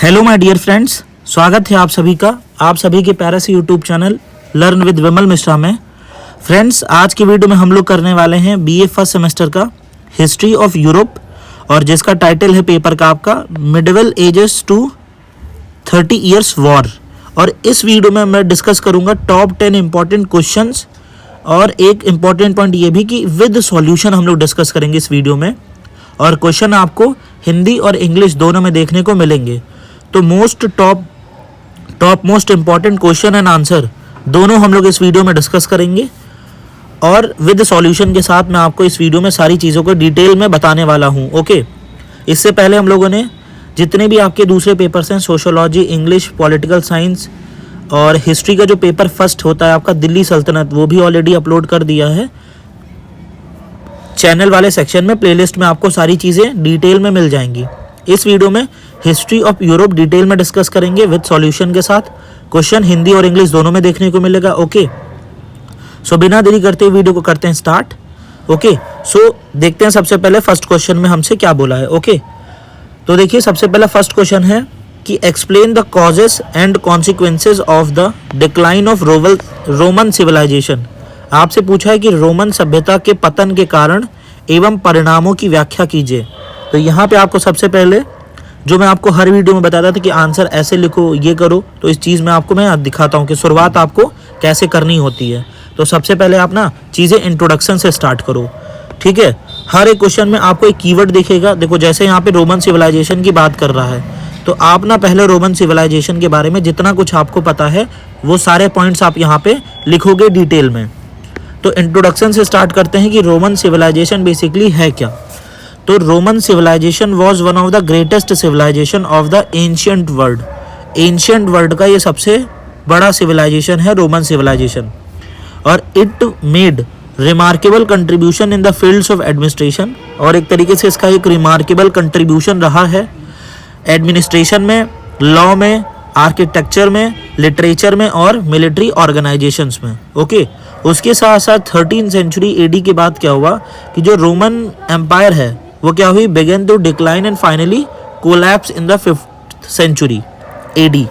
Hello my dear friends, स्वागत है आप सभी का आप सभी के प्यारे से यूट्यूब चैनल लर्न विद विमल मिश्रा में। फ्रेंड्स, आज की वीडियो में हम लोग करने वाले हैं बीए फर्स्ट सेमेस्टर का हिस्ट्री ऑफ यूरोप, और जिसका टाइटल है पेपर का आपका medieval ages to 30 years war. और इस वीडियो में मैं डिस्कस करूंगा टॉप 10 इंपॉर्टेंट क्वेश्चंस, और एक इम्पॉर्टेंट पॉइंट ये भी कि विद सॉल्यूशन हम लोग डिस्कस करेंगे इस वीडियो में। और क्वेश्चन आपको हिंदी और इंग्लिश दोनों में देखने को मिलेंगे। तो top most important question and answer दोनों हम लोग इस वीडियो में डिस्कस करेंगे, और विद सॉल्यूशन के साथ मैं आपको इस वीडियो में सारी चीज़ों को डिटेल में बताने वाला हूँ। ओके, इससे पहले हम लोगों ने जितने भी आपके दूसरे पेपर्स हैं, सोशोलॉजी, इंग्लिश, पॉलिटिकल साइंस और हिस्ट्री का जो पेपर फर्स्ट होता है आपका दिल्ली सल्तनत, वो भी ऑलरेडी अपलोड कर दिया है चैनल वाले सेक्शन में। प्लेलिस्ट में आपको सारी चीज़ें डिटेल में मिल जाएंगी। इस वीडियो में हिस्ट्री ऑफ यूरोप डिटेल में डिस्कस करेंगे विद सॉल्यूशन के साथ। क्वेश्चन हिंदी और इंग्लिश दोनों में देखने को मिलेगा। ओके, सो बिना देरी करते हुए वीडियो को करते हैं स्टार्ट। ओके, सो देखते हैं सबसे पहले फर्स्ट क्वेश्चन में हमसे क्या बोला है। ओके, तो देखिए सबसे पहला फर्स्ट क्वेश्चन है कि explain the causes and consequences of the decline of Roman civilisation. आपसे पूछा है कि रोमन सभ्यता के पतन के कारण एवं परिणामों की व्याख्या कीजिए। तो यहाँ पे आपको सबसे पहले, जो मैं आपको हर वीडियो में बताता था कि आंसर ऐसे लिखो, ये करो, तो इस चीज़ में आपको मैं दिखाता हूँ कि शुरुआत आपको कैसे करनी होती है। तो सबसे पहले आप ना चीज़ें इंट्रोडक्शन से स्टार्ट करो, ठीक है। हर एक क्वेश्चन में आपको एक कीवर्ड दिखेगा। देखो, जैसे यहाँ पे रोमन सिविलाइजेशन की बात कर रहा है, तो आप ना पहले रोमन सिविलाइजेशन के बारे में जितना कुछ आपको पता है वो सारे पॉइंट्स आप यहाँ पे लिखोगे डिटेल में। तो इंट्रोडक्शन से स्टार्ट करते हैं कि रोमन सिविलाइजेशन बेसिकली है क्या। तो Roman civilisation was one of the greatest civilisation of the ancient world. Ancient world का ये सबसे बड़ा सिविलाइजेशन है रोमन सिविलाइजेशन, और it made remarkable contribution in the fields of administration. और एक तरीके से इसका एक रिमार्केबल कंट्रीब्यूशन रहा है एडमिनिस्ट्रेशन में, लॉ में, आर्किटेक्चर में, लिटरेचर में और मिलिट्री ऑर्गेनाइजेशंस में। ओके, उसके साथ साथ 13th सेंचुरी एडी के बाद क्या हुआ कि जो रोमन एम्पायर है वो क्या हुई, began to decline and finally collapse in the 5th century AD.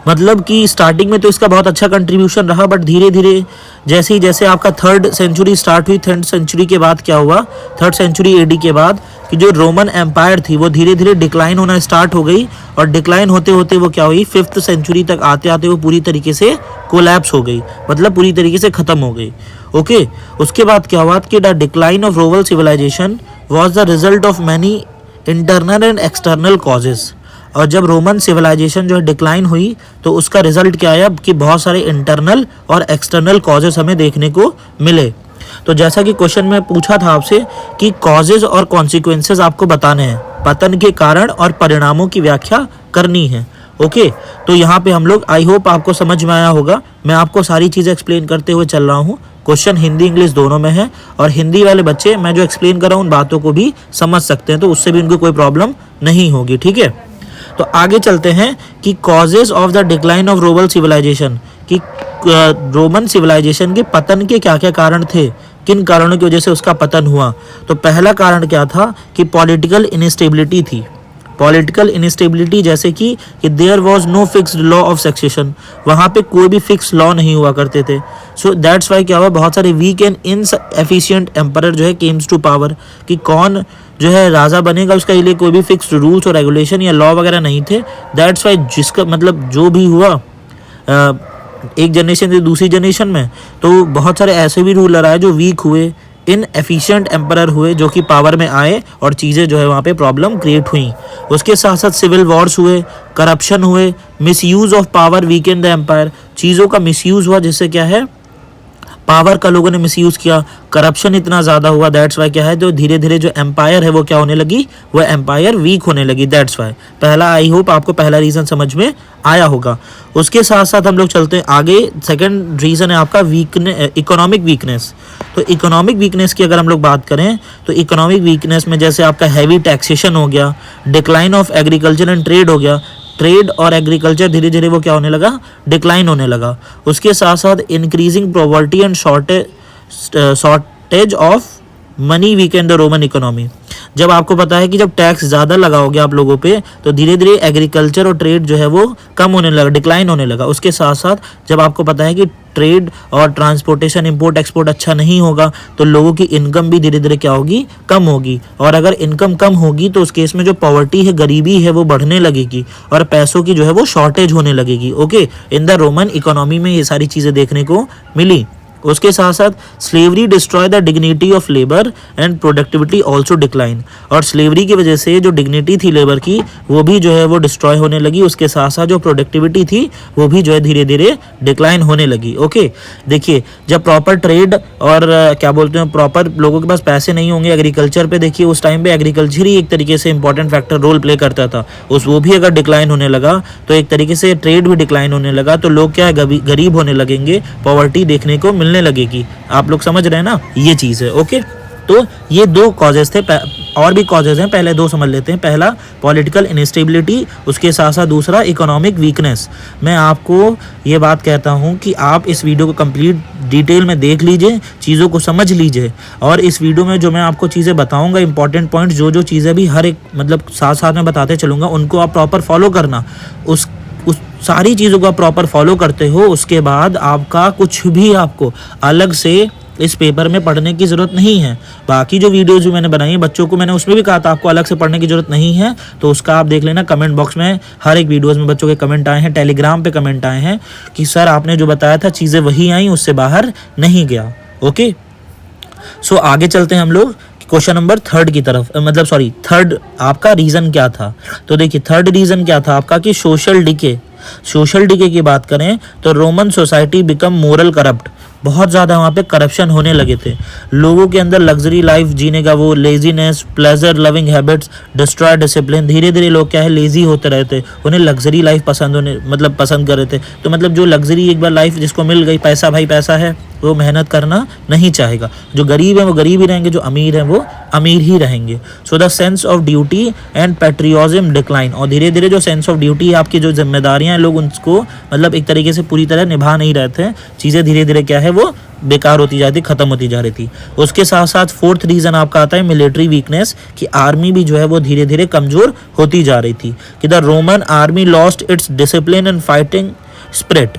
मतलब कि स्टार्टिंग में तो इसका बहुत अच्छा कंट्रीब्यूशन रहा, बट धीरे धीरे जैसे आपका 3rd सेंचुरी स्टार्ट हुई, 3rd सेंचुरी के बाद क्या हुआ, 3rd सेंचुरी एडी के बाद कि जो रोमन एम्पायर थी वो धीरे धीरे डिक्लाइन होना स्टार्ट हो गई, और डिक्लाइन होते होते वो क्या हुई, 5th सेंचुरी तक आते आते वो पूरी तरीके से कोलैप्स हो गई, मतलब पूरी तरीके से ख़त्म हो गई। ओके, उसके बाद क्या हुआ कि the decline of Roman civilisation was the result of many internal and external causes. और जब रोमन सिविलाइजेशन जो है डिक्लाइन हुई तो उसका रिजल्ट क्या आया कि बहुत सारे इंटरनल और एक्सटर्नल कॉजेस हमें देखने को मिले। तो जैसा कि क्वेश्चन में पूछा था आपसे कि कॉजेज और कॉन्सिक्वेंसेज आपको बताने हैं, पतन के कारण और परिणामों की व्याख्या करनी है। ओके, तो यहाँ पे हम लोग, आई होप आपको समझ में आया होगा। मैं आपको सारी चीज़ें एक्सप्लेन करते हुए चल रहा हूँ। क्वेश्चन हिंदी इंग्लिश दोनों में है, और हिंदी वाले बच्चे मैं जो एक्सप्लेन कर रहा हूँ उन बातों को भी समझ सकते हैं, तो उससे भी उनको कोई प्रॉब्लम नहीं होगी, ठीक है। तो आगे चलते हैं कि causes of the decline of Roman civilisation, कि रोमन सिविलाइजेशन के पतन के क्या क्या कारण थे, किन कारणों की वजह से उसका पतन हुआ। तो पहला कारण क्या था कि पॉलिटिकल इनस्टेबिलिटी थी। पॉलिटिकल इनस्टेबिलिटी, जैसे कि there was no fixed law of succession, वहाँ पे कोई भी फिक्स लॉ नहीं हुआ करते थे। सो दैट्स वाई क्या हुआ, बहुत सारे वीक एंड इनएफिशिएंट एम्परर जो है केम्स टू पावर, कि कौन जो है राजा बनेगा उसका लिए कोई भी फिक्स्ड रूल्स और रेगुलेशन या लॉ वगैरह नहीं थे। दैट्स वाई जिसका मतलब जो भी हुआ एक जनरेशन से दूसरी जनरेशन में, तो बहुत सारे ऐसे भी रूलर आए जो वीक हुए, इनएफिशिएंट एम्परर हुए, जो कि पावर में आए और चीज़ें जो है वहाँ पे प्रॉब्लम क्रिएट हुई। उसके साथ साथ सिविल वॉर्स हुए, करप्शन हुए, misuse of power weakened the empire, चीज़ों का मिसयूज़ हुआ, जिससे क्या है पावर का लोगों ने मिसयूज़ किया, करप्शन इतना ज़्यादा हुआ। दैट्स वाई क्या है, जो धीरे धीरे जो एम्पायर है वो क्या होने लगी, वो एम्पायर वीक होने लगी। दैट्स वाई पहला, आई होप आपको पहला रीज़न समझ में आया होगा। उसके साथ साथ हम लोग चलते हैं आगे। सेकंड रीज़न है आपका इकोनॉमिक वीकनेस। तो इकोनॉमिक वीकनेस की अगर हम लोग बात करें तो इकोनॉमिक वीकनेस में जैसे आपका हैवी टैक्सेशन हो गया, decline of agriculture and trade हो गया, ट्रेड और एग्रीकल्चर धीरे धीरे वो क्या होने लगा, डिक्लाइन होने लगा। उसके साथ साथ increasing poverty and shortage of money Weeknd the Roman economy. जब आपको पता है कि जब टैक्स ज़्यादा लगाओगे आप लोगों पे तो धीरे धीरे एग्रीकल्चर और ट्रेड जो है वो कम होने लगा, डिक्लाइन होने लगा। उसके साथ साथ जब आपको पता है कि ट्रेड और ट्रांसपोर्टेशन, इंपोर्ट एक्सपोर्ट अच्छा नहीं होगा तो लोगों की इनकम भी धीरे धीरे क्या होगी, कम होगी। और अगर इनकम कम होगी तो उस केस में जो पॉवर्टी है, गरीबी है, वो बढ़ने लगेगी और पैसों की जो है वो शॉर्टेज होने लगेगी। Okay, in the Roman economy में ये सारी चीज़ें देखने को मिली। उसके साथ साथ slavery destroy the dignity of labour and productivity also decline. और स्लेवरी की वजह से जो डिग्निटी थी लेबर की वो भी जो है वो डिस्ट्रॉय होने लगी। उसके साथ साथ जो प्रोडक्टिविटी थी वो भी जो है धीरे धीरे डिक्लाइन होने लगी। ओके, देखिए जब प्रॉपर ट्रेड और क्या बोलते हैं प्रॉपर लोगों के पास पैसे नहीं होंगे एग्रीकल्चर पे, देखिए उस टाइम पे एग्रीकल्चर ही एक तरीके से इंपॉर्टेंट फैक्टर रोल प्ले करता था, वो भी अगर डिक्लाइन होने लगा तो एक तरीके से ट्रेड भी डिक्लाइन होने लगा तो लोग क्या है गरीब होने लगेंगे, पॉवर्टी देखने को मिलने लगेगी। आप लोग समझ रहे हैं ना, ये चीज़ है। ओके, तो ये दो कॉजेज थे, और भी कॉजेज हैं, पहले दो समझ लेते हैं। पहला पॉलिटिकल इनस्टेबिलिटी, उसके साथ साथ दूसरा इकोनॉमिक वीकनेस। मैं आपको ये बात कहता हूँ कि आप इस वीडियो को कंप्लीट डिटेल में देख लीजिए, चीज़ों को समझ लीजिए, और इस वीडियो में जो मैं आपको चीज़ें बताऊँगा, इंपॉर्टेंट पॉइंट्स जो चीज़ें भी हर एक मतलब साथ साथ में बताते चलूँगा, उनको आप प्रॉपर फॉलो करना। उस सारी चीज़ों को आप प्रॉपर फॉलो करते हो, उसके बाद आपका कुछ भी आपको अलग से इस पेपर में पढ़ने की ज़रूरत नहीं है। बाकी जो वीडियोज़ जो मैंने बनाई है बच्चों को, मैंने उसमें भी कहा था आपको अलग से पढ़ने की ज़रूरत नहीं है, तो उसका आप देख लेना। कमेंट बॉक्स में हर एक वीडियोज़ में बच्चों के कमेंट आए हैं, टेलीग्राम पे कमेंट आए हैं कि सर आपने जो बताया था चीज़ें वही आई, उससे बाहर नहीं गया। ओके, सो आगे चलते हैं हम लोग क्वेश्चन नंबर थर्ड की तरफ, मतलब सॉरी थर्ड आपका रीज़न क्या था। तो देखिए थर्ड रीज़न क्या था आपका कि सोशल डिके की बात करें तो Roman society become moral corrupt. बहुत ज़्यादा वहाँ पे करप्शन होने लगे थे, लोगों के अंदर लग्जरी लाइफ जीने का वो laziness, pleasure loving habits, destroy discipline. धीरे धीरे लोग क्या है लेजी होते रहे थे, उन्हें लग्जरी लाइफ पसंद कर रहे थे। तो मतलब जो लग्जरी एक बार लाइफ जिसको मिल गई, पैसा भाई पैसा है, वो मेहनत करना नहीं चाहेगा। जो गरीब है वो गरीब ही रहेंगे, जो अमीर है वो अमीर ही रहेंगे। So the sense of duty and patriotism decline. और धीरे धीरे जो सेंस ऑफ ड्यूटी आपकी जो जिम्मेदारियां हैं, लोग उनको मतलब एक तरीके से पूरी तरह निभा नहीं रहे थे, चीज़ें धीरे धीरे क्या है वो बेकार होती जाती, खत्म होती जा रही थी। उसके साथ साथ फोर्थ रीज़न आपका आता है मिलिट्री वीकनेस, कि आर्मी भी जो है वो धीरे धीरे कमज़ोर होती जा रही थी, कि the Roman army lost its discipline and fighting spirit.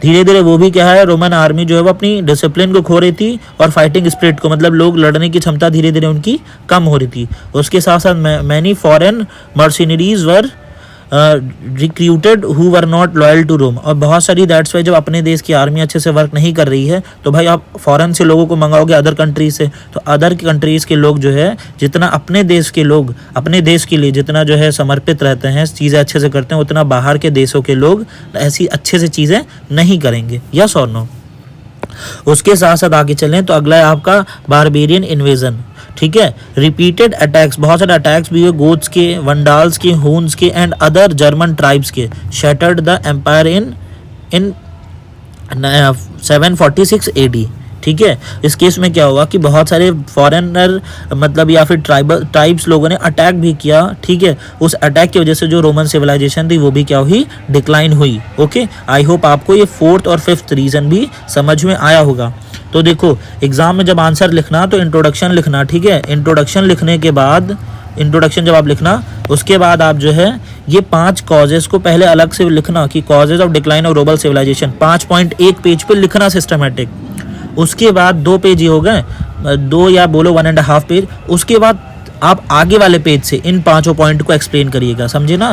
धीरे धीरे वो भी क्या है, रोमन आर्मी जो है वो अपनी डिसिप्लिन को खो रही थी और फाइटिंग स्पिरिट को, मतलब लोग लड़ने की क्षमता धीरे धीरे उनकी कम हो रही थी। उसके साथ साथ many foreign mercenaries were recruited who were not loyal to Rome. और बहुत सारी दैट्स वाई जब अपने देश की आर्मी अच्छे से वर्क नहीं कर रही है तो भाई आप फॉरेन से लोगों को मंगाओगे, अदर कंट्रीज से, तो अदर कंट्रीज़ के लोग जो है जितना अपने देश के लोग अपने देश के लिए जितना जो है समर्पित रहते हैं, चीज़ें अच्छे से करते हैं, उतना बाहर के देशों के लोग ऐसी अच्छे से चीज़ें नहीं करेंगे। यस और नो। उसके साथ साथ आगे चलें तो अगला है आपका बारबेरियन इन्वेजन। ठीक है, रिपीटेड अटैक्स, बहुत सारे अटैक्स भी हुए, गोथ्स के, वंडाल्स के, हून्स के एंड अदर जर्मन ट्राइब्स के, shattered the empire in 746 AD। ठीक है, इस केस में क्या हुआ कि बहुत सारे फॉरेनर मतलब या फिर ट्राइब्स लोगों ने अटैक भी किया। ठीक है, उस अटैक की वजह से जो रोमन सिविलाइजेशन थी वो भी क्या हुई, डिक्लाइन हुई। ओके, आई होप आपको ये फोर्थ और फिफ्थ रीज़न भी समझ में आया होगा। तो देखो एग्जाम में जब आंसर लिखना तो इंट्रोडक्शन लिखना। ठीक है, इंट्रोडक्शन लिखने के बाद, इंट्रोडक्शन जब आप लिखना उसके बाद आप जो है ये 5 कॉजेज़ को पहले अलग से लिखना कि causes of decline of Roman civilization, 5 point एक पेज पे लिखना सिस्टमेटिक। उसके बाद 2 पेज ही हो गए, 2 या बोलो 1.5 पेज। उसके बाद आप आगे वाले पेज से इन 5 पॉइंट को एक्सप्लेन करिएगा, समझे ना,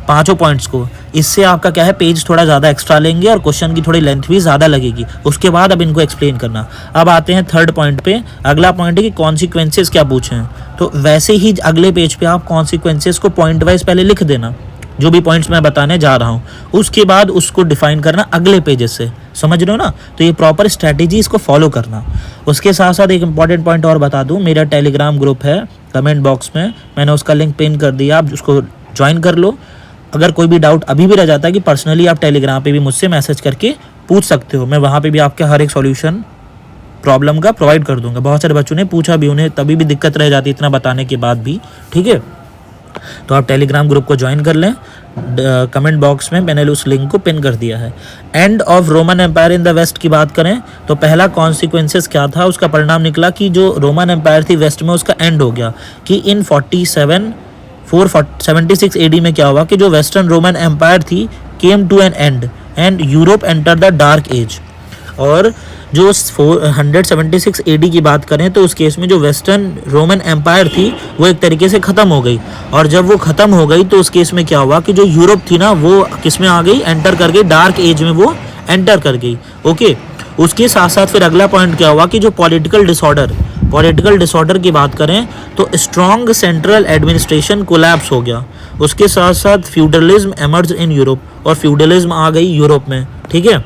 5 पॉइंट्स को। इससे आपका क्या है पेज थोड़ा ज़्यादा एक्स्ट्रा लेंगे और क्वेश्चन की थोड़ी लेंथ भी ज़्यादा लगेगी। उसके बाद अब इनको एक्सप्लेन करना। अब आते हैं थर्ड पॉइंट पे। अगला पॉइंट है कि कॉन्सिक्वेंसेस क्या पूछे हैं, तो वैसे ही अगले पेज पे आप कॉन्सिक्वेंसेस को पॉइंट वाइज पहले लिख देना, जो भी पॉइंट्स मैं बताने जा रहा हूँ। उसके बाद उसको डिफाइन करना अगले पेजेस से, समझ रहे हो ना। तो ये प्रॉपर स्ट्रैटेजी इसको फॉलो करना। उसके साथ साथ एक इंपॉर्टेंट पॉइंट और बता दूँ, मेरा टेलीग्राम ग्रुप है, कमेंट बॉक्स में मैंने उसका लिंक पिन कर दिया, आप उसको ज्वाइन कर लो। अगर कोई भी डाउट अभी भी रह जाता है कि पर्सनली आप टेलीग्राम पे भी मुझसे मैसेज करके पूछ सकते हो, मैं वहाँ पे भी आपके हर एक सॉल्यूशन प्रॉब्लम का प्रोवाइड कर दूंगा। बहुत सारे बच्चों ने पूछा भी, उन्हें तभी भी दिक्कत रह जाती इतना बताने के बाद भी। ठीक है, तो आप टेलीग्राम ग्रुप को ज्वाइन कर लें, कमेंट बॉक्स में मैंने उस लिंक को पिन कर दिया है। End of Roman empire in the west की बात करें तो पहला कॉन्सिक्वेंसेस क्या था, उसका परिणाम निकला कि जो रोमन एम्पायर थी वेस्ट में उसका एंड हो गया कि इन 476 एडी में क्या हुआ कि जो वेस्टर्न रोमन एम्पायर थी came to an end and Europe enter the dark age. और जो 176 एडी की बात करें तो उस केस में जो वेस्टर्न रोमन एम्पायर थी वो एक तरीके से ख़त्म हो गई, और जब वो ख़त्म हो गई तो उस केस में क्या हुआ कि जो यूरोप थी ना वो किस में आ गई, एंटर कर गई, डार्क एज में वो एंटर कर गई। ओके, उसके साथ साथ फिर अगला पॉइंट क्या हुआ कि जो पॉलिटिकल डिसऑर्डर की बात करें तो स्ट्रॉन्ग सेंट्रल एडमिनिस्ट्रेशन कोलैप्स हो गया। उसके साथ साथ फ्यूडलिज्म एमर्ज इन यूरोप, और फ्यूडलिज्म आ गई यूरोप में, ठीक है।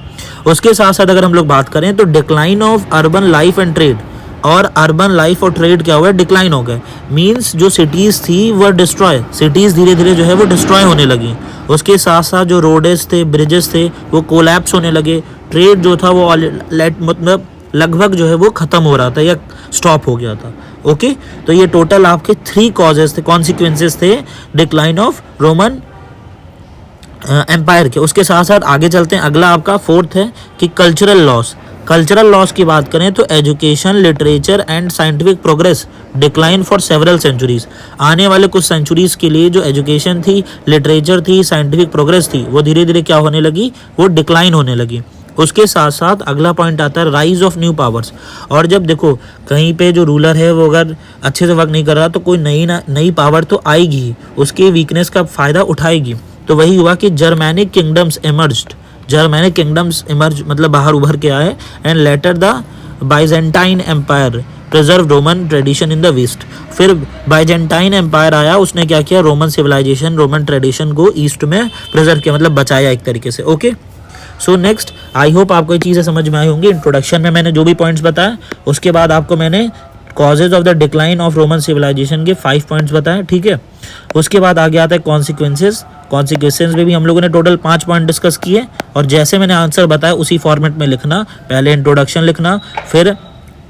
उसके साथ साथ अगर हम लोग बात करें तो decline of urban life and trade, और अर्बन लाइफ और ट्रेड क्या हुआ, डिक्लाइन हो गए। मींस जो सिटीज़ थी वह डिस्ट्रॉय, सिटीज़ धीरे धीरे जो है वो डिस्ट्रॉय होने लगी। उसके साथ साथ जो रोडेस थे, ब्रिजेस थे, वो कोलैप्स होने लगे। ट्रेड जो था वो मतलब लगभग जो है वो ख़त्म हो रहा था या स्टॉप हो गया था। ओके, तो ये टोटल आपके 3 कॉजेज थे, कॉन्सिक्वेंसेस थे डिक्लाइन ऑफ रोमन एम्पायर के। उसके साथ साथ आगे चलते हैं, अगला आपका 4th है कि कल्चरल लॉस की बात करें तो education, literature and scientific progress decline for several centuries. आने वाले कुछ सेंचुरीज के लिए जो एजुकेशन थी, लिटरेचर थी, साइंटिफिक प्रोग्रेस थी, वो धीरे धीरे क्या होने लगी, वो डिक्लाइन होने लगी। उसके साथ साथ अगला पॉइंट आता है राइज ऑफ न्यू पावर्स। और जब देखो कहीं पे जो रूलर है वो अगर अच्छे से वर्क नहीं कर रहा तो कोई नई पावर तो आएगी ही, उसके वीकनेस का फ़ायदा उठाएगी। तो वही हुआ कि जर्मैनिक किंगडम्स इमर्ज मतलब बाहर उभर के आए, and later the Byzantine empire preserve Roman tradition in the west. फिर बाइजेंटाइन एम्पायर आया, उसने क्या किया, रोमन सिविलाइजेशन, रोमन ट्रेडिशन को ईस्ट में प्रिजर्व किया, मतलब बचाया एक तरीके से। Okay, so next, I hope आपको ये चीज़ें समझ में आई होंगी। इंट्रोडक्शन में मैंने जो भी पॉइंट्स बताया, उसके बाद आपको मैंने causes of the decline of Roman civilisation के 5 पॉइंट्स बताए, ठीक है। उसके बाद आगे आता है कॉन्सिक्वेंसेस में भी हम लोगों ने टोटल 5 पॉइंट डिस्कस किए, और जैसे मैंने आंसर बताया उसी फॉर्मेट में लिखना। पहले इंट्रोडक्शन लिखना, फिर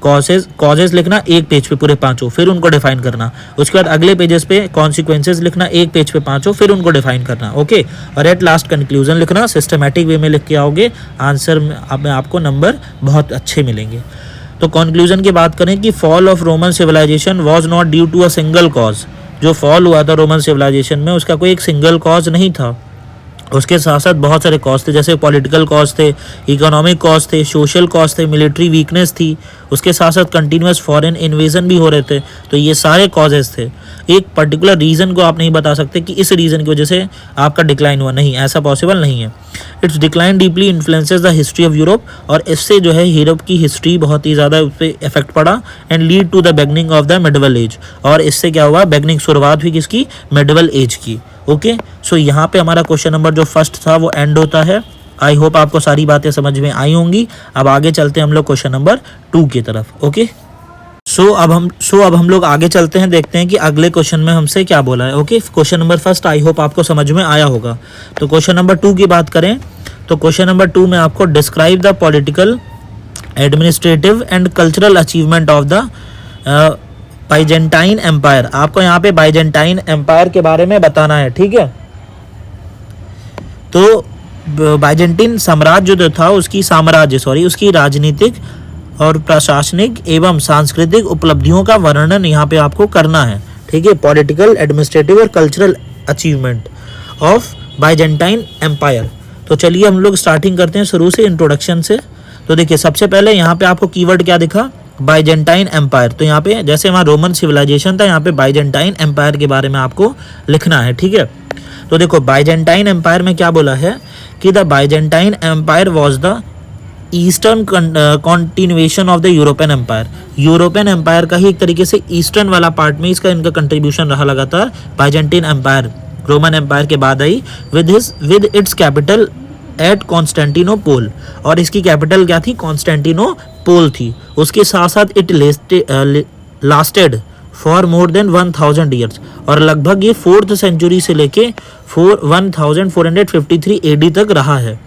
कॉजेज लिखना एक पेज पे पूरे 5, फिर उनको डिफाइन करना। उसके बाद अगले पेजेस पे कॉन्सिक्वेंसेज लिखना एक पेज पे 5, फिर उनको डिफाइन करना। ओके, और एट लास्ट कंक्लूजन लिखना। सिस्टमैटिक वे में लिख के आओगे, आंसर में आपको नंबर बहुत अच्छे मिलेंगे। तो कंक्लूजन की बात करें कि fall of Roman civilisation was not due to a single cause. जो फॉल हुआ था रोमन सिविलाइजेशन में उसका कोई एक सिंगल कॉज नहीं था, उसके साथ साथ बहुत सारे कॉज थे, जैसे पॉलिटिकल कॉज थे, इकोनॉमिक कॉज थे, सोशल कॉज थे, मिलिट्री वीकनेस थी, उसके साथ साथ कंटिन्यूस फॉरेन इन्वेजन भी हो रहे थे। तो ये सारे कॉजेज थे। एक पर्टिकुलर रीज़न को आप नहीं बता सकते कि इस रीज़न की वजह से आपका डिक्लाइन हुआ, नहीं, ऐसा पॉसिबल नहीं है। It's decline deeply influences the history of Europe, और इससे जो है यूरोप की हिस्ट्री बहुत ही ज़्यादा उस पर इफेक्ट पड़ा, and lead to the beginning of the medieval age. और इससे क्या हुआ, बिगनिंग, शुरुआत हुई किसकी, मिडिवल एज की। ओके, सो यहाँ पे हमारा क्वेश्चन नंबर जो फर्स्ट था वो एंड होता है। आई होप आपको सारी बातें समझ में आई होंगी। अब आगे चलते हैं हम लोग क्वेश्चन नंबर 2 की तरफ। ओके, सो अब हम लोग आगे चलते हैं, देखते हैं कि अगले क्वेश्चन में हमसे क्या बोला है। ओके, क्वेश्चन नंबर फर्स्ट आई होप आपको समझ में आया होगा। तो क्वेश्चन नंबर 2 की बात करें तो क्वेश्चन नंबर 2 में आपको describe the political, administrative and cultural achievement of the Byzantine empire. आपको यहाँ पे बाइजेंटाइन एम्पायर के बारे में बताना है, ठीक है। तो बाइजेंटीन साम्राज्य जो था उसकी राजनीतिक और प्रशासनिक एवं सांस्कृतिक उपलब्धियों का वर्णन यहाँ पे आपको करना है, ठीक है। पॉलिटिकल, एडमिनिस्ट्रेटिव और cultural achievement of Byzantine empire. तो चलिए हम लोग स्टार्टिंग करते हैं शुरू से, इंट्रोडक्शन से। तो देखिए सबसे पहले यहाँ पे आपको कीवर्ड क्या दिखा, बाइजेंटाइन एम्पायर। तो यहाँ पे जैसे वहाँ रोमन सिविलाइजेशन था, यहाँ पे बाइजेंटाइन एम्पायर के बारे में आपको लिखना है, ठीक है। तो देखो बाइजेंटाइन एम्पायर में क्या बोला है कि the Byzantine empire was the eastern continuation of the European empire. European empire का ही एक तरीके से ईस्टर्न वाला पार्ट में इनका कंट्रीब्यूशन रहा लगातार। बाइजेंटाइन एम्पायर रोमन एम्पायर के बाद आई with its capital at Constantinople, और इसकी कैपिटल क्या थी, कॉन्स्टेंटिनोपोल थी। उसके साथ साथ it lasted for more than 1000 years, और लगभग ये 4th सेंचुरी से लेके 1453 AD तक रहा है।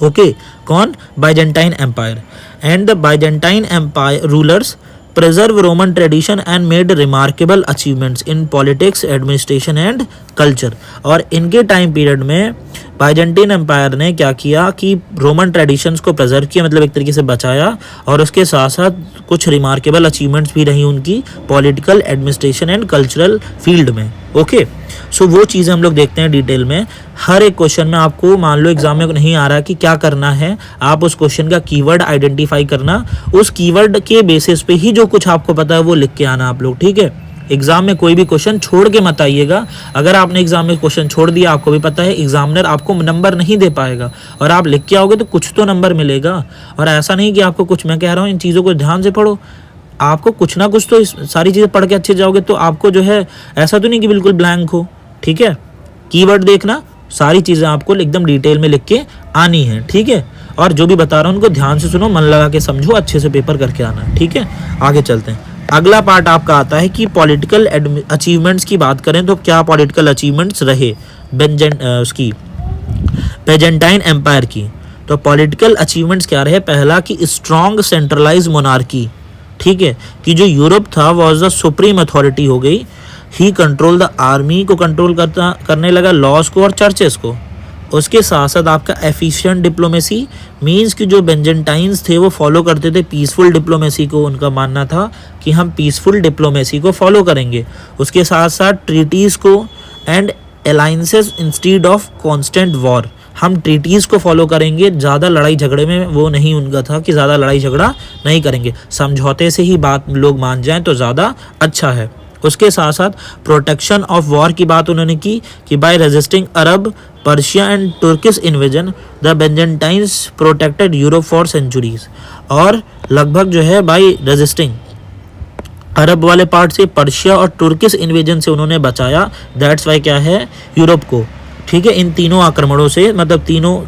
ओके, कौन, Byzantine empire. And the Byzantine empire rulers preserve Roman tradition and made remarkable achievements in politics, administration and culture। और इनके टाइम पीरियड में बाइजेंटाइन एम्पायर ने क्या किया कि रोमन ट्रेडिशंस को प्रिजर्व किया, मतलब एक तरीके से बचाया, और उसके साथ साथ कुछ रिमार्केबल अचीवमेंट्स भी रही उनकी political, administration and cultural field में। ओके, सो वो चीज़ें हम लोग देखते हैं डिटेल में। हर एक क्वेश्चन में आपको मान लो एग्जाम में नहीं आ रहा कि क्या करना है, आप उस क्वेश्चन का कीवर्ड आइडेंटिफाई करना, उस कीवर्ड के बेसिस पे ही जो कुछ आपको पता है वो लिख के आना आप लोग, ठीक है। एग्जाम में कोई भी क्वेश्चन छोड़ के मत आइएगा। अगर आपने एग्जाम में क्वेश्चन छोड़ दिया, आपको भी पता है एग्जामिनर आपको नंबर नहीं दे पाएगा, और आप लिख के आओगे तो कुछ तो नंबर मिलेगा। और ऐसा नहीं कि आपको कुछ, मैं कह रहा हूँ इन चीज़ों को ध्यान से पढ़ो, आपको कुछ ना कुछ तो सारी चीज़ें पढ़ के अच्छे जाओगे तो आपको जो है ऐसा तो नहीं कि बिल्कुल ब्लैंक हो, ठीक है। कीवर्ड देखना, सारी चीज़ें आपको एकदम डिटेल में लिख के आनी है, ठीक है। और जो भी बता रहा हूँ उनको ध्यान से सुनो, मन लगा के समझो, अच्छे से पेपर करके आना, ठीक है। आगे चलते हैं। अगला पार्ट आपका आता है कि पॉलिटिकल अचीवमेंट्स की बात करें तो क्या पॉलिटिकल अचीवमेंट्स रहे उसकी पेजेंटाइन एम्पायर की। तो पॉलिटिकल अचीवमेंट्स क्या रहे? पहला कि स्ट्रॉन्ग सेंट्रलाइज मोनार्की, ठीक है, कि जो यूरोप था वॉज द सुप्रीम अथॉरिटी हो गई। ही कंट्रोल द आर्मी को कंट्रोल करने लगा, लॉज को और चर्चेस को। उसके साथ साथ आपका एफिशिएंट डिप्लोमेसी, मींस कि जो बेंजेंटाइंस थे वो फॉलो करते थे पीसफुल डिप्लोमेसी को। उनका मानना था कि हम पीसफुल डिप्लोमेसी को फॉलो करेंगे। उसके साथ साथ ट्रीटीज़ को and alliances instead of constant war, हम ट्रीटीज़ को फॉलो करेंगे, ज़्यादा लड़ाई झगड़े में वो नहीं उनका था कि ज़्यादा लड़ाई झगड़ा नहीं करेंगे, समझौते से ही बात लोग मान जाएं तो ज़्यादा अच्छा है। उसके साथ साथ प्रोटेक्शन ऑफ वॉर की बात उन्होंने की कि by resisting Arab, Persia and Turkish invasion the Byzantines protected Europe for centuries. और लगभग जो है बाय रेजिस्टिंग अरब वाले पार्ट से, पर्शिया और तुर्किश इन्वेजन से उन्होंने बचाया। दैट्स वाई क्या है, यूरोप को, ठीक है, इन तीनों आक्रमणों से, मतलब तीनों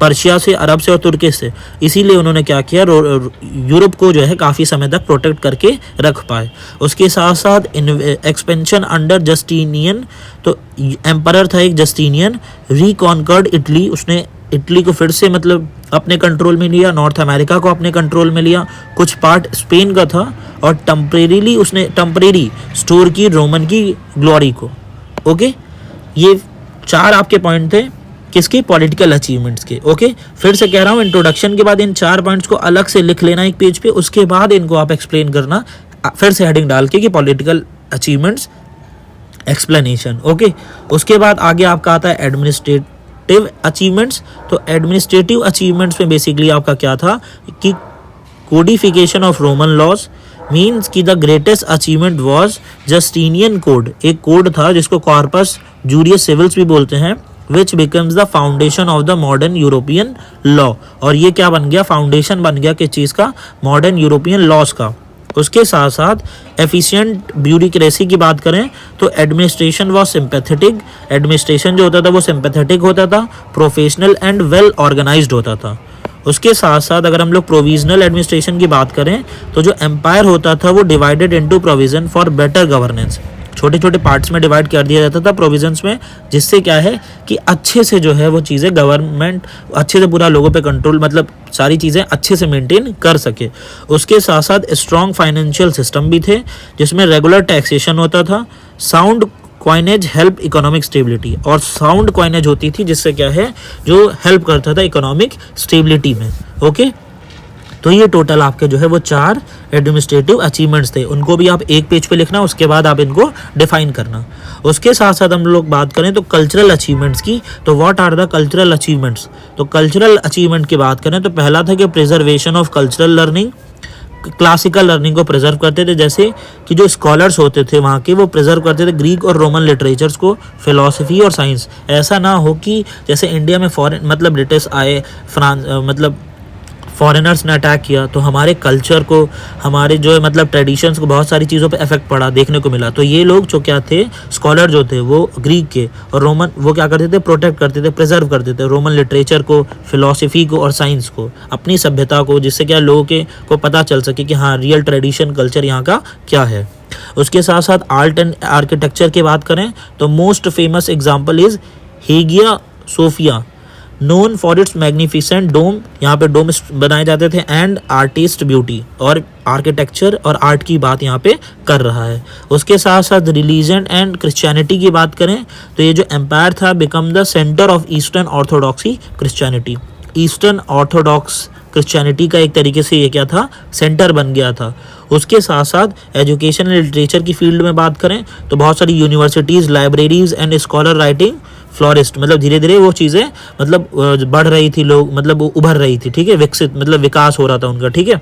पर्शिया से, अरब से और तुर्की से, इसीलिए उन्होंने क्या किया, यूरोप को जो है काफ़ी समय तक प्रोटेक्ट करके रख पाए। उसके साथ साथ एक्सपेंशन अंडर जस्टिनियन, तो एम्परर था एक जस्टिनियन, रिकॉन्कर्ड इटली, उसने इटली को फिर से मतलब अपने कंट्रोल में लिया, नॉर्थ अमेरिका को अपने कंट्रोल में लिया, कुछ पार्ट स्पेन का था, और टेम्परेरी स्टोर की रोमन की ग्लोरी को। ओके, ये 4 आपके पॉइंट थे किसके, पॉलिटिकल अचीवमेंट्स के। ओके, फिर से कह रहा हूँ इंट्रोडक्शन के बाद इन 4 पॉइंट्स को अलग से लिख लेना एक पेज पे, उसके बाद इनको आप एक्सप्लेन करना फिर से हेडिंग डाल के कि पॉलिटिकल अचीवमेंट्स एक्सप्लेनेशन। ओके, उसके बाद आगे आपका आता है एडमिनिस्ट्रेटिव अचीवमेंट्स। तो एडमिनिस्ट्रेटिव अचीवमेंट्स में बेसिकली आपका क्या था कि codification of Roman laws, means कि the greatest achievement was Justinian code. एक कोड था जिसको कॉर्पस जूरियस सिविल्स भी बोलते हैं, which becomes the foundation of the modern European law. और ये क्या बन गया, फाउंडेशन बन गया किस चीज़ का, मॉडर्न यूरोपियन लॉज का। उसके साथ साथ एफिशिएंट ब्यूरोक्रेसी की बात करें तो एडमिनिस्ट्रेशन वॉज सिंपैथेटिक, एडमिनिस्ट्रेशन जो होता था वो सिंपैथेटिक होता था, प्रोफेशनल एंड वेल ऑर्गेनाइज्ड होता था। उसके साथ साथ अगर हम लोग प्रोविजनल एडमिनिस्ट्रेशन की बात करें तो जो एम्पायर होता था वो divided into provision for better governance, छोटे छोटे पार्ट्स में डिवाइड कर दिया जाता था प्रोविजंस में, जिससे क्या है कि अच्छे से जो है वो चीज़ें गवर्नमेंट अच्छे से पूरा लोगों पे कंट्रोल, मतलब सारी चीज़ें अच्छे से मेंटेन कर सके। उसके साथ साथ स्ट्रॉन्ग फाइनेंशियल सिस्टम भी थे जिसमें रेगुलर टैक्सेशन होता था, sound coinage help economic stability, और साउंड क्वाइनेज होती थी जिससे क्या है जो हेल्प करता था इकोनॉमिक स्टेबिलिटी में। ओके, तो ये टोटल आपके जो है वो 4 एडमिनिस्ट्रेटिव अचीवमेंट्स थे, उनको भी आप एक पेज पे लिखना, उसके बाद आप इनको डिफाइन करना। उसके साथ साथ हम लोग बात करें तो कल्चरल अचीवमेंट्स की, तो what are the cultural achievements. तो कल्चरल अचीवमेंट की बात करें तो पहला था कि preservation of cultural learning, classical learning को प्रिजर्व करते थे, जैसे कि जो स्कॉलर्स होते थे वहाँ के वो प्रिजर्व करते थे ग्रीक और रोमन लिटरेचर्स को, फिलॉसफी और साइंस। ऐसा ना हो कि जैसे इंडिया में फॉरेन मतलब ब्रिटिश आए, फ्रांस मतलब फॉरेनर्स ने अटैक किया तो हमारे कल्चर को, हमारे जो है मतलब ट्रेडिशंस को बहुत सारी चीज़ों पे इफेक्ट पड़ा देखने को मिला। तो ये लोग जो क्या थे, स्कॉलर जो थे वो ग्रीक के और रोमन, वो क्या करते थे, प्रोटेक्ट करते थे, प्रिजर्व करते थे रोमन लिटरेचर को, फिलॉसफी को और साइंस को, अपनी सभ्यता को, जिससे क्या लोगों को पता चल सके कि हाँ रियल ट्रेडिशन कल्चर यहाँ का क्या है। उसके साथ साथ आर्ट एंड आर्किटेक्चर की बात करें तो most famous example is Hagia Sophia, known for its magnificent dome, यहाँ पे डोम बनाए जाते थे, एंड आर्टिस्ट ब्यूटी, और आर्किटेक्चर और आर्ट की बात यहाँ पे कर रहा है। उसके साथ साथ रिलीजन एंड क्रिश्चियनिटी की बात करें तो ये जो एम्पायर था become the centre of eastern orthodoxy Christianity, eastern Orthodox Christianity का एक तरीके से ये क्या था, सेंटर बन गया था। उसके साथ साथ एजुकेशन एंड लिटरेचर की फील्ड में बात करें तो बहुत सारी universities, libraries and scholar writing florist, मतलब धीरे धीरे वो चीज़ें मतलब बढ़ रही थी, लोग मतलब उभर रही थी, ठीक है, विकसित मतलब विकास हो रहा था उनका, ठीक है।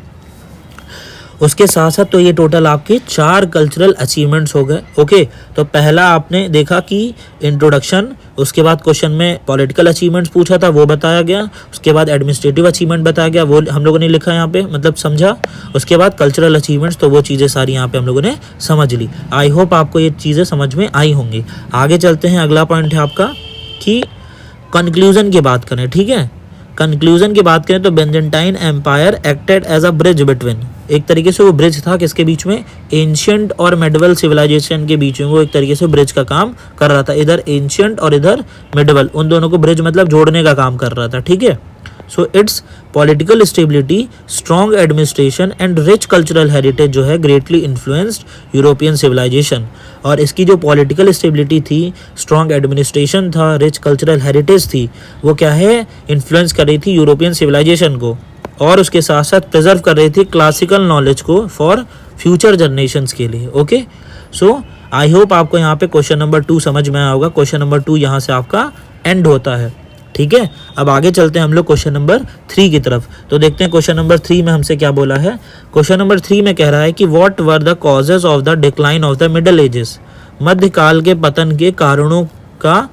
उसके साथ साथ तो ये टोटल आपके 4 कल्चरल अचीवमेंट्स हो गए। ओके, तो पहला आपने देखा कि इंट्रोडक्शन, उसके बाद क्वेश्चन में पॉलिटिकल अचीवमेंट्स पूछा था वो बताया गया, उसके बाद एडमिनिस्ट्रेटिव अचीवमेंट बताया गया, वो हम लोगों ने लिखा यहाँ पे मतलब समझा, उसके बाद कल्चरल अचीवमेंट्स, तो वो चीज़ें सारी यहाँ पे हम लोगों ने समझ ली। आई होप आपको ये चीज़ें समझ में आई होंगी। आगे चलते हैं, अगला पॉइंट है आपका कि कंक्लूजन की बात करें, ठीक है। कंक्लूजन की बात करें तो Byzantine empire acted as a bridge between, एक तरीके से वो ब्रिज था किसके बीच में, एंशियंट और मेडिवल सिविलाइजेशन के बीच में, वो एक तरीके से ब्रिज का काम कर रहा था, इधर एंशियंट और इधर मेडिवल, उन दोनों को ब्रिज मतलब जोड़ने का काम कर रहा था, ठीक है। So it's political stability, strong administration and rich cultural heritage जो है ग्रेटली इन्फ्लुएंस्ड यूरोपियन सिविलाइजेशन, और इसकी जो पॉलिटिकल स्टेबिलिटी थी, स्ट्रॉन्ग एडमिनिस्ट्रेशन था, रिच कल्चरल हेरिटेज थी, वो क्या है, इन्फ्लुएंस कर रही थी यूरोपियन सिविलाइजेशन को, और उसके साथ साथ प्रिजर्व कर रही थी क्लासिकल नॉलेज को फॉर फ्यूचर जनरेशन्स के लिए। ओके, सो आई होप आपको यहाँ पे क्वेश्चन नंबर 2 समझ में आया होगा। क्वेश्चन नंबर 2 यहाँ से आपका एंड होता है, ठीक है। अब आगे चलते हैं हम लोग क्वेश्चन नंबर 3 की तरफ। तो देखते हैं क्वेश्चन नंबर 3 में हमसे क्या बोला है। क्वेश्चन नंबर 3 में कह रहा है कि what were the causes of the decline of the middle edges, मध्यकाल के पतन के कारणों का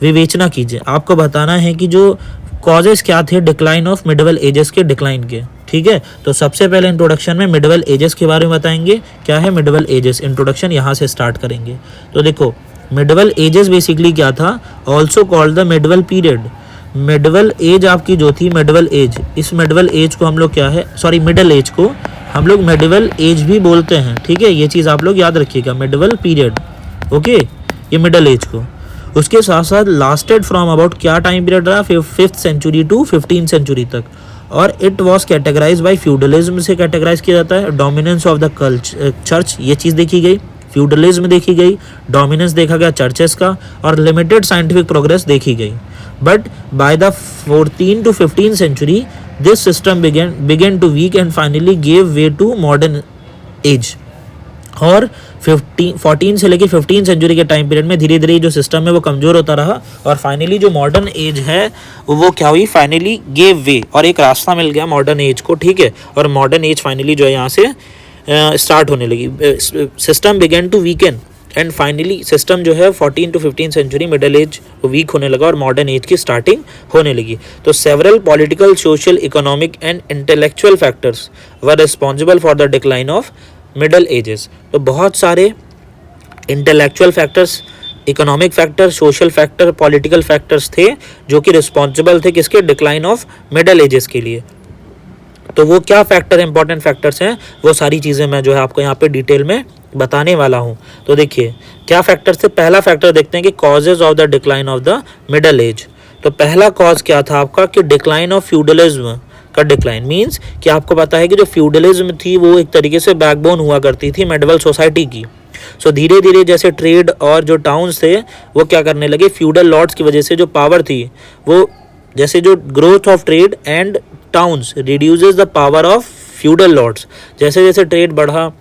विवेचना कीजिए। आपको बताना है कि जो कॉजेज क्या थे डिक्लाइन ऑफ मिडल एजेस के डिक्लाइन के, ठीक है। तो सबसे पहले इंट्रोडक्शन में मिडल एजेस के बारे में बताएंगे, क्या है मिडल एजेस, इंट्रोडक्शन यहाँ से स्टार्ट करेंगे। तो देखो मिडल एजेस बेसिकली क्या था, also called the middle period. Middle age आपकी जो थी, मिडल एज, इस मिडल एज को हम लोग क्या है, सॉरी मिडल एज को हम लोग मिडल एज भी बोलते हैं, ठीक है। ये चीज़ आप लोग याद रखिएगा, मिडल पीरियड, ओके, ये मिडल एज को। उसके साथ साथ लास्टेड फ्रॉम अबाउट क्या टाइम पीरियड रहा, 5th century to 15th century तक, और it was categorize by feudalism से कैटेगराइज किया जाता है। डोमिनेंस ऑफ द चर्च, ये चीज़ देखी गई, फ्यूडलिज्म देखी गई, डोमिनेंस देखा गया चर्चेस का, और लिमिटेड साइंटिफिक प्रोग्रेस देखी गई। But by the 14th to 15th century this system began to weak and finally gave way to modern age. और 14 से लेके 15 सेंचुरी के टाइम पीरियड में धीरे धीरे जो सिस्टम है वो कमज़ोर होता रहा, और फाइनली जो मॉडर्न एज है वो क्या हुई, फाइनली गेव वे, और एक रास्ता मिल गया मॉडर्न एज को, ठीक है। और मॉडर्न एज फाइनली जो है यहाँ से स्टार्ट होने लगी, system began to weaken and finally system जो है 14 to 15 century middle age weak होने लगा और मॉडर्न एज की स्टार्टिंग होने लगी। तो several political, social, economic and intellectual factors were responsible for the decline of middle edges. तो बहुत सारे intellectual factors, economic factor, social factor, political factors थे जो कि रिस्पॉन्सिबल थे किसके, डिक्लाइन ऑफ मिडल एजेस के लिए। तो वो क्या फैक्टर, इंपॉर्टेंट फैक्टर्स हैं, वो सारी चीज़ें मैं जो है आपको यहाँ पे डिटेल में बताने वाला हूँ। तो देखिए क्या फैक्टर्स थे। पहला फैक्टर देखते हैं कि causes of the decline of the middle age. तो पहला कॉज क्या था आपका कि डिक्लाइन ऑफ फ्यूडलिज्म का डिक्लाइन, मीन्स कि आपको पता है कि जो फ्यूडलिज्म थी वो एक तरीके से बैकबोन हुआ करती थी मेडिवल सोसाइटी की। सो धीरे धीरे जैसे ट्रेड और जो टाउन्स थे वो क्या करने लगे, फ्यूडल लॉर्ड्स की वजह से जो पावर थी वो, जैसे जो growth of trade and towns reduces the power of feudal lords, जैसे जैसे ट्रेड बढ़ा,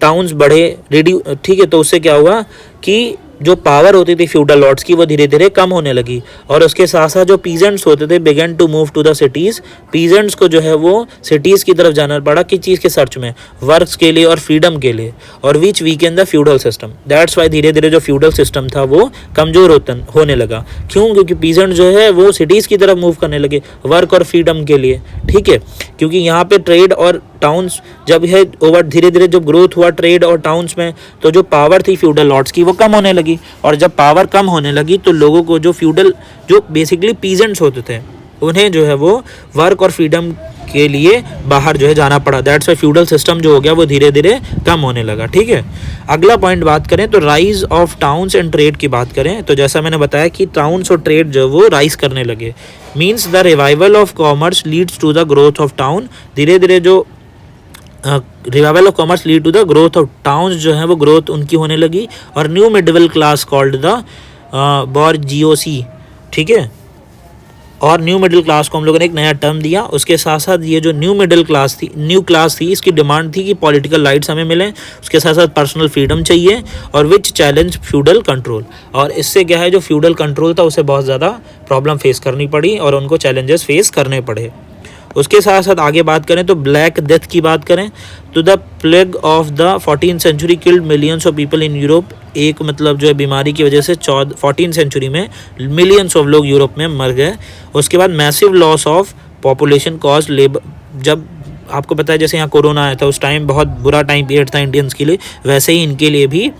टाउन्स बढ़े, ठीक है, तो उससे क्या हुआ कि जो पावर होती थी फ्यूडल लॉर्ड्स की वो धीरे धीरे कम होने लगी। और उसके साथ साथ जो पीजेंट्स होते थे began to move to the cities, peasants को जो है वो सिटीज़ की तरफ जाना पड़ा, किस चीज़ के सर्च में, वर्क्स के लिए और फ्रीडम के लिए, और which weakened the feudal system. That's why धीरे धीरे जो फ्यूडल सिस्टम था वो कमज़ोर होने लगा। क्यों? क्योंकि पीजेंट जो है वो सिटीज़ की तरफ मूव करने लगे वर्क और फ्रीडम के लिए, ठीक है। क्योंकि यहाँ पे ट्रेड और टाउन्स जब है ओवर, धीरे धीरे जब ग्रोथ हुआ ट्रेड और टाउन्स में, तो जो पावर थी फ्यूडल लॉर्ड्स की वो कम होने लगी, और जब पावर कम होने लगी तो लोगों को जो फ्यूडल, जो बेसिकली पीजेंट्स होते थे, उन्हें जो है वो वर्क और फ्रीडम के लिए बाहर जो है जाना पड़ा। दैट्स वाई फ्यूडल सिस्टम जो हो गया वो धीरे धीरे कम होने लगा। ठीक है, अगला पॉइंट बात करें तो rise of towns and trade की बात करें तो जैसा मैंने बताया कि टाउन्स और ट्रेड जो वो राइज करने लगे। Means the revival of commerce leads to the growth of town. धीरे धीरे जो revival of commerce lead to the growth of towns जो है वो ग्रोथ उनकी होने लगी। और new middle class called the bourgeoisie. ठीक है, और न्यू मिडिल क्लास को हम लोगों ने एक नया टर्म दिया। उसके साथ साथ ये जो न्यू क्लास थी इसकी डिमांड थी कि पॉलिटिकल राइट्स हमें मिलें, उसके साथ साथ पर्सनल फ्रीडम चाहिए और विच चैलेंज फ्यूडल कंट्रोल। और इससे क्या है, जो फ्यूडल कंट्रोल था उसे बहुत ज़्यादा प्रॉब्लम फेस करनी पड़ी और उनको चैलेंजेस फेस करने पड़े। उसके साथ साथ आगे बात करें तो ब्लैक डेथ की बात करें तो the plague of the 14th century killed millions of people in Europe. एक मतलब जो है बीमारी की वजह से 14th सेंचुरी में मिलियंस ऑफ लोग यूरोप में मर गए। उसके बाद massive loss of population cause labour. जब आपको पता है जैसे यहाँ कोरोना आया था उस टाइम बहुत बुरा टाइम पीरियड था इंडियंस के लिए, वैसे ही इनके लिए भी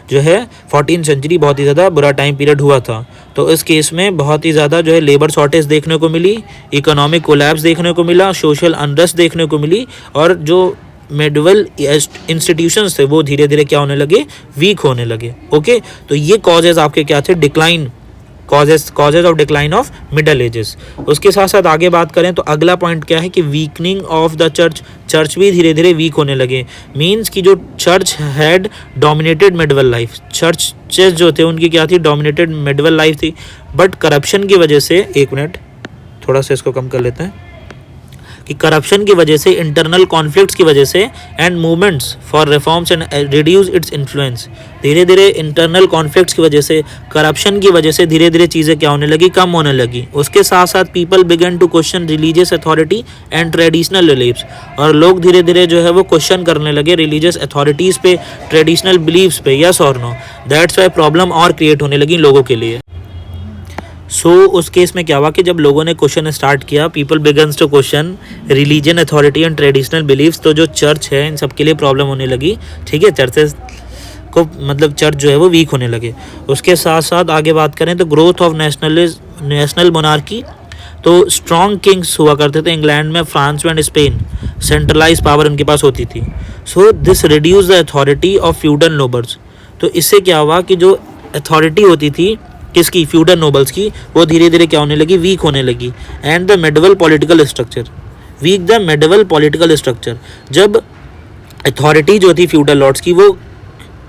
जो है 14th सेंचुरी बहुत ही ज़्यादा बुरा टाइम पीरियड हुआ था। तो इस केस में बहुत ही ज़्यादा जो है लेबर शॉर्टेज देखने को मिली, इकोनॉमिक कोलैप्स देखने को मिला, सोशल अनरेस्ट देखने को मिली और जो मेडिवल इंस्टीट्यूशंस थे वो धीरे धीरे क्या होने लगे, वीक होने लगे। ओके, तो ये कॉजेज़ आपके क्या थे, decline, causes of decline of middle edges. उसके साथ साथ आगे बात करें तो अगला पॉइंट क्या है कि वीकनिंग ऑफ द चर्च भी धीरे धीरे वीक होने लगे। मींस कि जो church had dominated medieval life, churches जो थे उनकी क्या थी, डोमिनेटेड मिडवल लाइफ थी। बट करप्शन की वजह से, एक मिनट थोड़ा सा इसको कम कर लेते हैं, कि करप्शन की वजह से, इंटरनल कॉन्फ्लिक्ट्स की वजह से and movements for reforms and reduce its influence. धीरे धीरे इंटरनल कॉन्फ्लिक्ट्स की वजह से, करप्शन की वजह से धीरे धीरे चीज़ें क्या होने लगी, कम होने लगी। उसके साथ साथ people began to question religious authority and traditional beliefs. और लोग धीरे धीरे जो है वो क्वेश्चन करने लगे रिलीजियस अथॉरिटीज़ पे, ट्रेडिशनल बिलीव्स पे, यस और नो। दैट्स वाई प्रॉब्लम और क्रिएट होने लगी लोगों के लिए। उस केस में क्या हुआ कि जब लोगों ने क्वेश्चन स्टार्ट किया, people begins to question religion authority and traditional beliefs, तो जो चर्च है इन सब के लिए प्रॉब्लम होने लगी। ठीक है, चर्चेस को मतलब चर्च जो है वो वीक होने लगे। उसके साथ साथ आगे बात करें तो ग्रोथ ऑफ नेशनल मोनार्की। तो स्ट्रॉन्ग किंग्स हुआ करते थे इंग्लैंड में, फ्रांस में एंड स्पेन, सेंट्रलाइज पावर उनके पास होती थी। This reduce the authority of feudal nobles. तो इससे क्या हुआ कि जो अथॉरिटी होती थी किसकी, फ्यूडल नोबल्स की, वो धीरे धीरे क्या होने लगी, वीक होने लगी। And the medieval political structure, weak the medieval political structure. जब अथॉरिटी जो थी फ्यूडल लॉर्ड्स की वो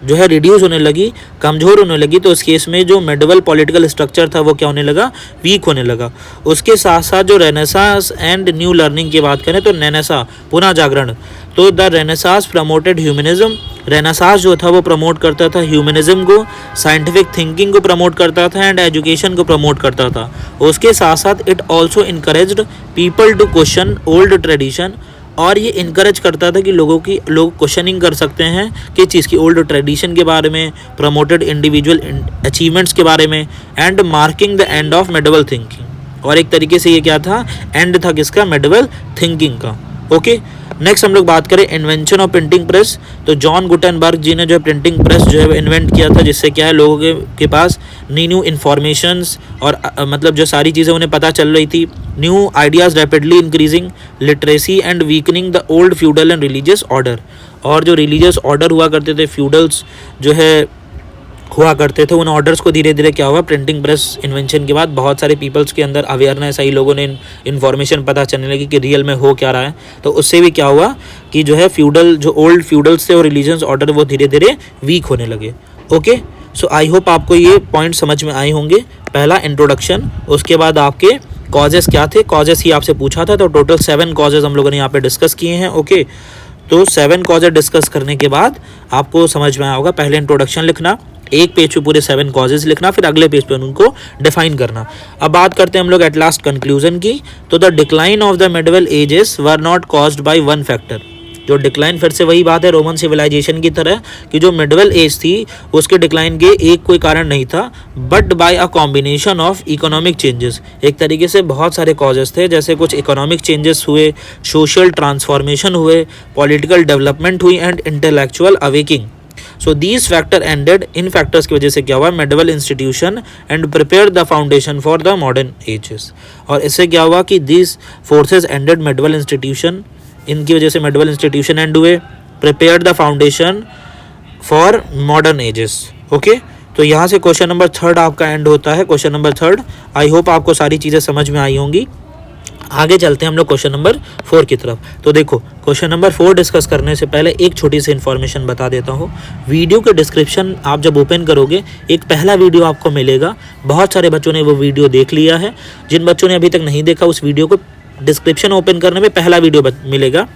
जो है रिड्यूस होने लगी, कमज़ोर होने लगी, तो उस केस में जो मेडिवल पॉलिटिकल स्ट्रक्चर था वो क्या होने लगा, वीक होने लगा। उसके साथ साथ जो रेनेसांस एंड न्यू लर्निंग की बात करें तो रेनेसां, पुनः जागरण। तो the renaissance promoted humanism. Renaissance जो था वो प्रमोट करता था ह्यूमनिज्म को, साइंटिफिक थिंकिंग को प्रमोट करता था एंड एजुकेशन को प्रमोट करता था। उसके साथ साथ it also encouraged people to question old tradition. और ये इनकरेज करता था कि लोग क्वेश्चनिंग कर सकते हैं कि चीज़ की, ओल्ड ट्रेडिशन के बारे में, प्रमोटेड इंडिविजुअल अचीवमेंट्स के बारे में and marking the end of medieval thinking. और एक तरीके से ये क्या था, एंड था किसका, मेडिवल थिंकिंग का। ओके, नेक्स्ट हम लोग बात करें इन्वेंशन ऑफ प्रिंटिंग प्रेस। तो जॉन गुटेनबर्ग जी ने जो है प्रिंटिंग प्रेस जो है इन्वेंट किया था, जिससे क्या है लोगों के पास न्यू इन्फॉर्मेशंस और मतलब जो सारी चीज़ें उन्हें पता चल रही थी। New ideas rapidly increasing literacy and weakening the old feudal and religious order. और जो रिलीजियस ऑर्डर हुआ करते थे, फ्यूडल्स जो है हुआ करते थे, उन ऑर्डर्स को धीरे धीरे क्या हुआ, प्रिंटिंग प्रेस इन्वेंशन के बाद बहुत सारे पीपल्स के अंदर अवेयरनेस आई, लोगों ने इन्फॉर्मेशन पता चलने लगी कि रियल में हो क्या रहा है। तो उससे भी क्या हुआ कि जो है फ्यूडल, जो ओल्ड फ्यूडल्स थे और रिलीजियस ऑर्डर वो धीरे धीरे वीक होने लगे। ओके, सो आई होप आपको ये पॉइंट समझ में आए होंगे। पहला इंट्रोडक्शन, उसके बाद आपके कॉजेस क्या थे, कॉजेस ही आपसे पूछा था, तो टोटल 7 कॉजेस हम लोगों ने यहाँ पे डिस्कस किए हैं। ओके, तो 7 कॉजेस डिस्कस करने के बाद आपको समझ में आया होगा, पहले इंट्रोडक्शन लिखना, एक पेज पे पूरे 7 कॉजेज लिखना, फिर अगले पेज पे उनको डिफाइन करना। अब बात करते हैं हम लोग एट लास्ट कंक्लूजन की। तो the decline of the medieval ages were not caused by one factor. जो डिक्लाइन, फिर से वही बात है रोमन सिविलाइजेशन की तरह कि जो मिडिवल एज थी उसके डिक्लाइन के एक कोई कारण नहीं था, but by a combination of economic changes. एक तरीके से बहुत सारे कॉजेस थे, जैसे कुछ इकोनॉमिक चेंजेस हुए, सोशल ट्रांसफॉर्मेशन हुए, पॉलिटिकल डेवलपमेंट हुई and intellectual awakening. So these factor ended, इन फैक्टर्स की वजह से क्या हुआ, medieval institution and prepare the foundation for the modern ages. और इससे क्या हुआ कि these forces ended medieval institution, इनकी वजह से मेडीवल इंस्टीट्यूशन एंड हुए, prepare the foundation for modern ages. Okay, तो यहाँ से क्वेश्चन नंबर 3 आपका एंड होता है, क्वेश्चन नंबर 3। आई होप आपको सारी चीज़ें समझ में आई होंगी। आगे चलते हैं हम लोग क्वेश्चन नंबर 4 की तरफ। तो देखो, क्वेश्चन नंबर 4 डिस्कस करने से पहले एक छोटी सी इन्फॉर्मेशन बता देता हूँ। वीडियो के डिस्क्रिप्शन आप जब ओपन करोगे, एक पहला वीडियो आपको मिलेगा। बहुत सारे बच्चों ने वो वीडियो देख लिया है। जिन बच्चों ने अभी तक नहीं देखा, उस वीडियो को डिस्क्रिप्शन ओपन करने में पहला वीडियो मिलेगा।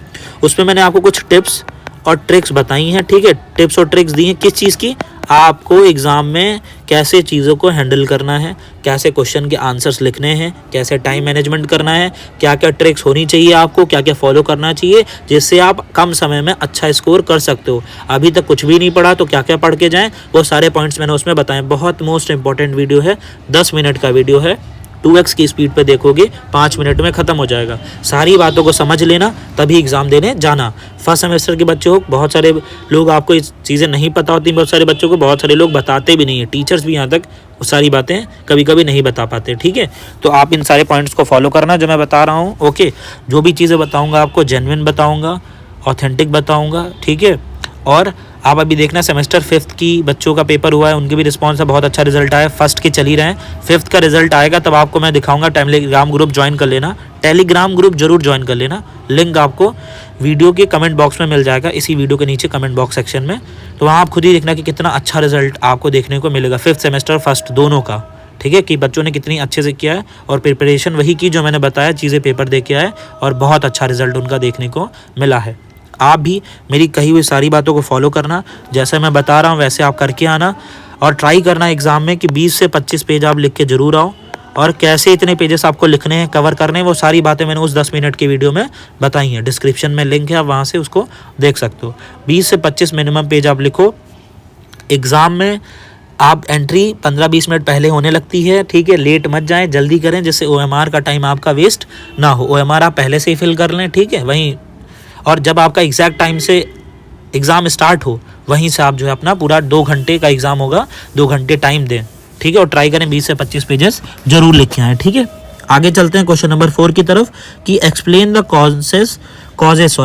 उसमें मैंने आपको कुछ टिप्स और ट्रिक्स बताई हैं, ठीक है। टिप्स और ट्रिक्स दी हैं किस चीज़ की, आपको एग्ज़ाम में कैसे चीज़ों को हैंडल करना है, कैसे क्वेश्चन के आंसर्स लिखने हैं, कैसे टाइम मैनेजमेंट करना है, क्या क्या ट्रिक्स होनी चाहिए आपको, क्या क्या फॉलो करना चाहिए, जिससे आप कम समय में अच्छा स्कोर कर सकते हो। अभी तक कुछ भी नहीं पढ़ा तो क्या क्या पढ़ के जाएं, वो सारे पॉइंट्स मैंने उसमें बताए। बहुत मोस्ट इंपॉर्टेंट वीडियो है, 10 मिनट का वीडियो है, 2x की स्पीड पे देखोगे, 5 मिनट में ख़त्म हो जाएगा। सारी बातों को समझ लेना, तभी एग्ज़ाम देने जाना। फर्स्ट सेमेस्टर के बच्चे हो, बहुत सारे लोग, आपको ये चीज़ें नहीं पता होती, बहुत सारे बच्चों को, बहुत सारे लोग बताते भी नहीं है, टीचर्स भी यहाँ तक सारी बातें कभी कभी नहीं बता पाते, ठीक है। तो आप इन सारे पॉइंट्स को फॉलो करना जो मैं बता रहा हूँ। ओके, जो भी चीज़ें बताऊँगा आपको जेन्युइन बताऊँगा, ऑथेंटिक बताऊँगा, ठीक है। और आप अभी देखना, सेमेस्टर 5th की बच्चों का पेपर हुआ है, उनके भी रिस्पांस है, बहुत अच्छा रिजल्ट आया। फर्स्ट के चल ही रहे हैं, 5th का रिजल्ट आएगा तब आपको मैं दिखाऊंगा। टेलीग्राम ग्रुप ज्वाइन कर लेना, टेलीग्राम ग्रुप जरूर ज्वाइन कर लेना। लिंक आपको वीडियो के कमेंट बॉक्स में मिल जाएगा, इसी वीडियो के नीचे कमेंट बॉक्स सेक्शन में। तो वहाँ आप खुद ही देखना कि कितना अच्छा रिजल्ट आपको देखने को मिलेगा, 5th सेमेस्टर फर्स्ट दोनों का, ठीक है, कि बच्चों ने कितनी अच्छे से किया है और प्रिपरेशन वही की जो मैंने बताया, चीज़ें पेपर दे के आए और बहुत अच्छा रिजल्ट उनका देखने को मिला है। आप भी मेरी कही हुई सारी बातों को फॉलो करना, जैसे मैं बता रहा हूँ वैसे आप करके आना, और ट्राई करना एग्ज़ाम में कि 20 से 25 पेज आप लिख के ज़रूर आओ। और कैसे इतने पेजेस आपको लिखने हैं, कवर करने हैं, वो सारी बातें मैंने उस 10 मिनट की वीडियो में बताई हैं। डिस्क्रिप्शन में लिंक है, आप वहाँ से उसको देख सकते हो। 20 से 25 मिनिमम पेज आप लिखो। एग्ज़ाम में आप एंट्री 15-20 मिनट पहले होने लगती है, ठीक है। लेट मत जाएं, जल्दी करें, जिससे OMR का टाइम आपका वेस्ट ना हो। OMR आप पहले से ही फिल कर लें, ठीक है। वहीं और जब आपका एग्जैक्ट टाइम से एग्ज़ाम स्टार्ट हो, वहीं से आप जो है अपना पूरा 2 घंटे का एग्ज़ाम होगा, 2 घंटे टाइम दें, ठीक है। और ट्राई करें 20 से 25 पेजेस जरूर लिखे आएँ, ठीक है। आगे चलते हैं क्वेश्चन नंबर 4 की तरफ कि explain the causes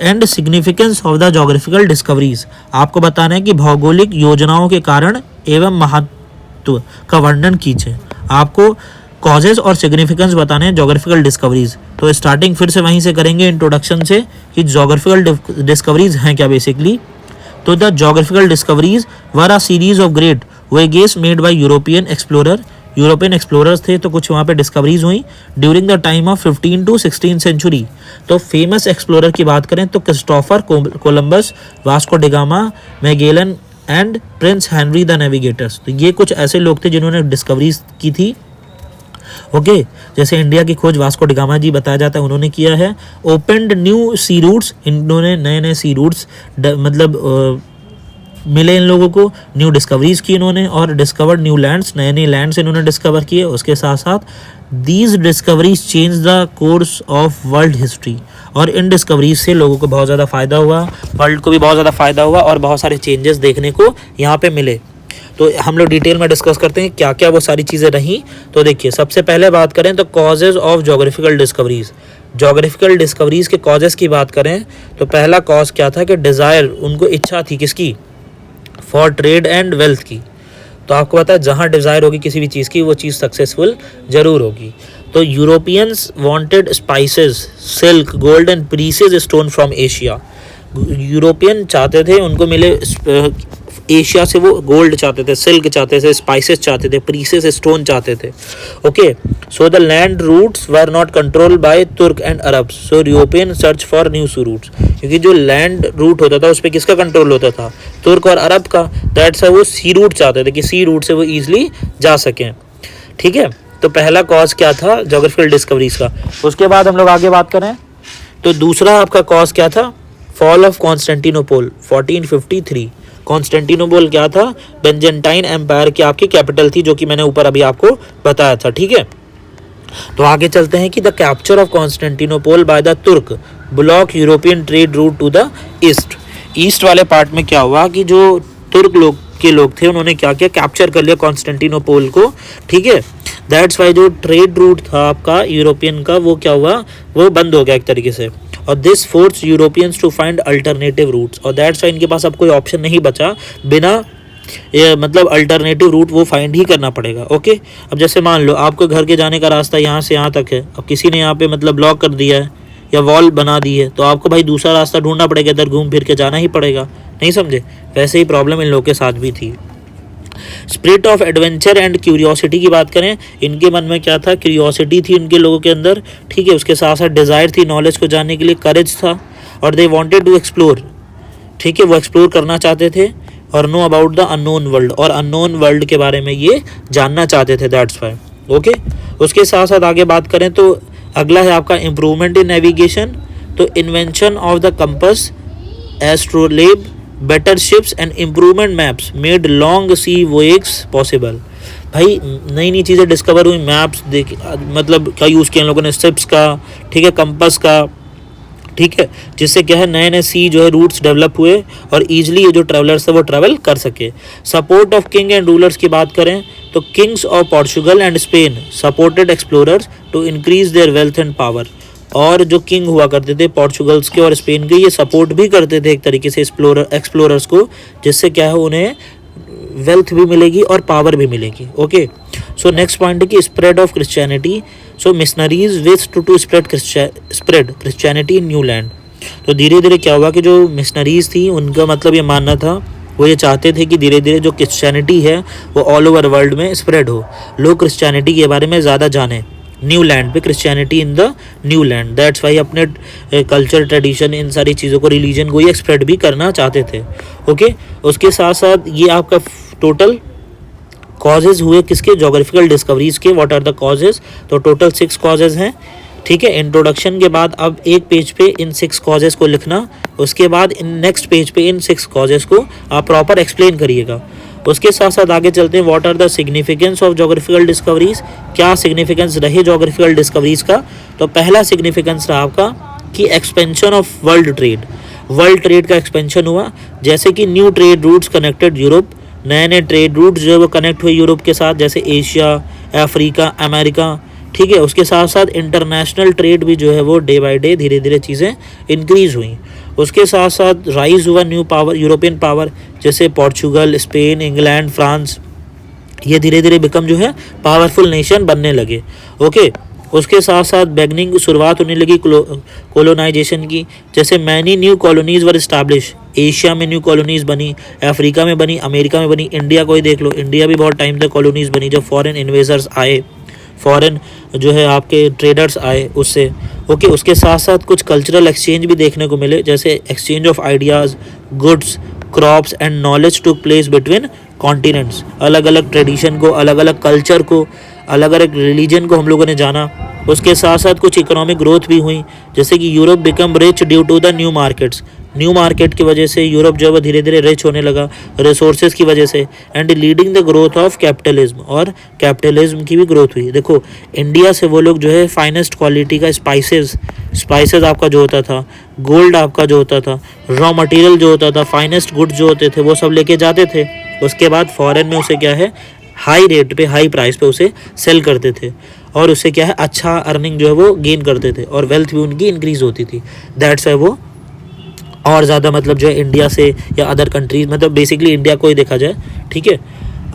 and significance of the geographical discoveries. आपको बताना है कि भौगोलिक योजनाओं के कारण एवं महत्व का वर्णन कीजिए। आपको कॉजेज और सिग्निफिकेंस बताने हैं जोग्राफिकल डिस्कवरीज। तो स्टार्टिंग फिर से वहीं से करेंगे, इंट्रोडक्शन से, कि जोग्राफिकल डिस्कवरीज हैं क्या बेसिकली। तो the geographical discoveries were a series of great voyages made by European explorer. European explorers थे, तो कुछ वहाँ पे डिस्कवरीज हुई during the time of 15 to 16 century. तो फेमस एक्सप्लोरर की बात करें तो Christopher Columbus, Vasco da Gama, Magellan and Prince Henry the navigators. तो ये कुछ ऐसे लोग थे जिन्होंने डिस्कवरीज की थी। ओके, जैसे इंडिया की खोज वास्को डिगामा जी बताया जाता है, उन्होंने किया है। ओपनड न्यू सी रूट्स, इन्होंने नए नए सी रूट्स मतलब मिले इन लोगों को, न्यू डिस्कवरीज की इन्होंने, और डिस्कवर्ड न्यू लैंड्स, नए नए लैंड्स इन्होंने डिस्कवर किए। उसके साथ साथ these discoveries change the course of world history. और इन डिस्कवरीज से लोगों को बहुत ज़्यादा फ़ायदा हुआ, वर्ल्ड को भी बहुत ज़्यादा फ़ायदा हुआ और बहुत सारे चेंजेस देखने को यहाँ पे मिले। तो हम लोग डिटेल में डिस्कस करते हैं क्या क्या वो सारी चीज़ें रहीं। तो देखिए, सबसे पहले बात करें तो causes of geographical discoveries. Geographical discoveries के कॉजेज़ की बात करें तो पहला कॉज क्या था कि डिज़ायर, उनको इच्छा थी किसकी, फॉर ट्रेड एंड वेल्थ की। तो आपको पता है जहाँ डिज़ायर होगी किसी भी चीज़ की, वो चीज़ सक्सेसफुल ज़रूर होगी। तो Europeans wanted spices, silk, gold and precious stone from Asia. European चाहते थे उनको मिले एशिया से, वो गोल्ड चाहते थे, सिल्क चाहते थे, स्पाइसेस चाहते थे, प्रीशियस स्टोन चाहते थे। Okay, so the land routes were not controlled by Turk and Arab, so European search for new sea routes. क्योंकि जो लैंड रूट होता था उस पर किसका कंट्रोल होता था, तुर्क और अरब का। दैट्स वो सी रूट चाहते थे कि सी रूट से वो ईजिली जा सकें, ठीक है। तो पहला कॉज क्या था जोग्राफिकल डिस्कवरीज का। उसके बाद हम लोग आगे बात करें तो दूसरा आपका कॉज क्या था, फॉल ऑफ कॉन्स्टेंटिनोपल 1453। कॉन्स्टेंटिनोपल क्या था, बेंजेंटाइन एम्पायर की आपकी कैपिटल थी, जो कि मैंने ऊपर अभी आपको बताया था, ठीक है। तो आगे चलते हैं कि the capture of Constantinople by the Turk block European trade route to the east. East वाले पार्ट में क्या हुआ कि जो तुर्क लोग थे, उन्होंने क्या किया, कैप्चर कर लिया कॉन्स्टेंटिनोपल को, ठीक है। दैट्स वाई जो ट्रेड रूट था आपका यूरोपियन का, वो क्या हुआ, वो बंद हो गया एक तरीके से। और this force Europeans to find alternative routes, और दैट्स वाई इनके पास अब कोई ऑप्शन नहीं बचा, बिना मतलब अल्टरनेटिव रूट वो फाइंड ही करना पड़ेगा। ओके, अब जैसे मान लो आपको घर के जाने का रास्ता यहाँ से यहाँ तक है, अब किसी ने यहाँ पे मतलब ब्लॉक कर दिया है या वॉल बना दी है, तो आपको भाई दूसरा रास्ता ढूंढना पड़ेगा, इधर घूम फिर के जाना ही पड़ेगा, नहीं समझे। वैसे ही प्रॉब्लम इन लोगों के साथ भी थी। Spirit of adventure and curiosity की बात करें, इनके मन में क्या था, क्यूरियोसिटी थी इनके लोगों के अंदर, ठीक है। उसके साथ साथ डिज़ायर थी नॉलेज को जानने के लिए, करेज था, और दे वांटेड टू एक्सप्लोर, ठीक है, वो एक्सप्लोर करना चाहते थे, और know about the unknown world, और अननोन वर्ल्ड के बारे में ये जानना चाहते थे, दैट्स वाई। ओके, उसके साथ साथ आगे बात करें तो अगला है आपका इम्प्रूवमेंट इन नेविगेशन। तो invention of the compass, astrolabe, better ships and improvement maps made long sea voyages possible. भाई नई नई चीज़ें डिस्कवर हुई, मैप्स देख मतलब क्या यूज़ किया इन लोगों ने, शिप्स का, ठीक है, कंपस का, ठीक है, जिससे क्या है नए नए सी जो है रूट्स डेवलप हुए और ईजिली ये जो ट्रैवलर्स है वो ट्रैवल कर सके। Support of king and rulers की बात करें तो kings of Portugal and Spain supported explorers to increase their wealth and power. और जो किंग हुआ करते थे पोर्चुगल्स के और स्पेन के, ये सपोर्ट भी करते थे एक तरीके से एक्सप्लोरर्स को, जिससे क्या है उन्हें वेल्थ भी मिलेगी और पावर भी मिलेगी। ओके, सो नेक्स्ट पॉइंट है कि spread of Christianity. So missionaries wish to spread Christianity in new land. तो धीरे धीरे क्या हुआ कि जो मिशनरीज थी उनका मतलब ये मानना था, वो ये चाहते थे कि धीरे धीरे जो क्रिश्चियनिटी है वो ऑल ओवर वर्ल्ड में स्प्रेड हो, लोग क्रिश्चियनिटी के बारे में ज़्यादा जाने, न्यू लैंड पे, Christianity in the new land. That's why अपने कल्चर, ट्रेडिशन, इन सारी चीज़ों को, रिलीजन को ये स्प्रेड भी करना चाहते थे। ओके, उसके साथ साथ ये आपका टोटल कॉजेज़ हुए किसके, जोग्राफिकल डिस्कवरीज के। व्हाट आर द कॉजेज़, तो टोटल 6 कॉजेज़ हैं, ठीक है। इंट्रोडक्शन के बाद अब एक पेज पे इन 6 कॉजेज़ को लिखना, उसके बाद इन नेक्स्ट पेज पे इन 6 कॉजेज़ को आप प्रॉपर एक्सप्लेन करिएगा। उसके साथ साथ आगे चलते हैं, what are the significance of geographical discoveries, क्या सिग्निफिकेंस रहे जोग्राफिकल डिस्कवरीज का। तो पहला सिग्निफिकेंस रहा आपका कि expansion of world trade, world trade का एक्सपेंशन हुआ, जैसे कि new trade routes connected Europe, नए नए ट्रेड रूट्स जो है वो कनेक्ट हुए यूरोप के साथ, जैसे एशिया, अफ्रीका, अमेरिका, ठीक है। उसके साथ साथ इंटरनेशनल ट्रेड भी जो है वो डे बाय डे धीरे धीरे चीज़ें इंक्रीज़ हुई। उसके साथ साथ राइज हुआ न्यू पावर, यूरोपियन पावर, जैसे पोर्चुगल, स्पेन, इंग्लैंड, फ्रांस, ये धीरे धीरे बिकम जो है पावरफुल नेशन बनने लगे। ओके, उसके साथ साथ बिगनिंग, शुरुआत होने लगी कोलोनाइजेशन की, जैसे मैनी न्यू कॉलोनीज़ वर इस्टाब्लिश, एशिया में न्यू कॉलोनीज़ बनी, अफ्रीका में बनी, अमेरिका में बनी, इंडिया को ही देख लो, इंडिया भी बहुत टाइम तक कॉलोनीज़ बनी जब फॉरेन इन्वेजर्स आए, फॉरेन जो है आपके ट्रेडर्स आए उससे। ओके, उसके साथ साथ कुछ कल्चरल एक्सचेंज भी देखने को मिले, जैसे exchange of ideas, goods, crops and knowledge to place between continents. अलग अलग ट्रेडिशन को, अलग अलग कल्चर को, अलग अलग रिलीजन को हम लोगों ने जाना। उसके साथ साथ कुछ इकोनॉमिक ग्रोथ भी हुई, जैसे कि Europe become rich due to the new markets, new market की वजह से यूरोप जो है धीरे धीरे रिच होने लगा, रिसोर्सेज की वजह से, and leading the growth of capitalism, और कैपिटलिज्म की भी ग्रोथ हुई। देखो इंडिया से वो लोग जो है फाइनेस्ट क्वालिटी का स्पाइसेस आपका जो होता था, गोल्ड आपका जो होता था, रॉ मटेरियल जो होता था, फाइनेस्ट गुड्स जो होते थे वो सब लेके जाते थे। उसके बाद फॉरेन में उसे क्या है हाई रेट पे, हाई प्राइस पे उसे सेल करते थे, और उससे क्या है अच्छा अर्निंग जो है वो गेन करते थे, और वेल्थ भी उनकी इंक्रीज होती थी। दैट्स वाई वो और ज़्यादा मतलब जो है इंडिया से या अदर कंट्रीज, मतलब बेसिकली इंडिया को ही देखा जाए, ठीक है।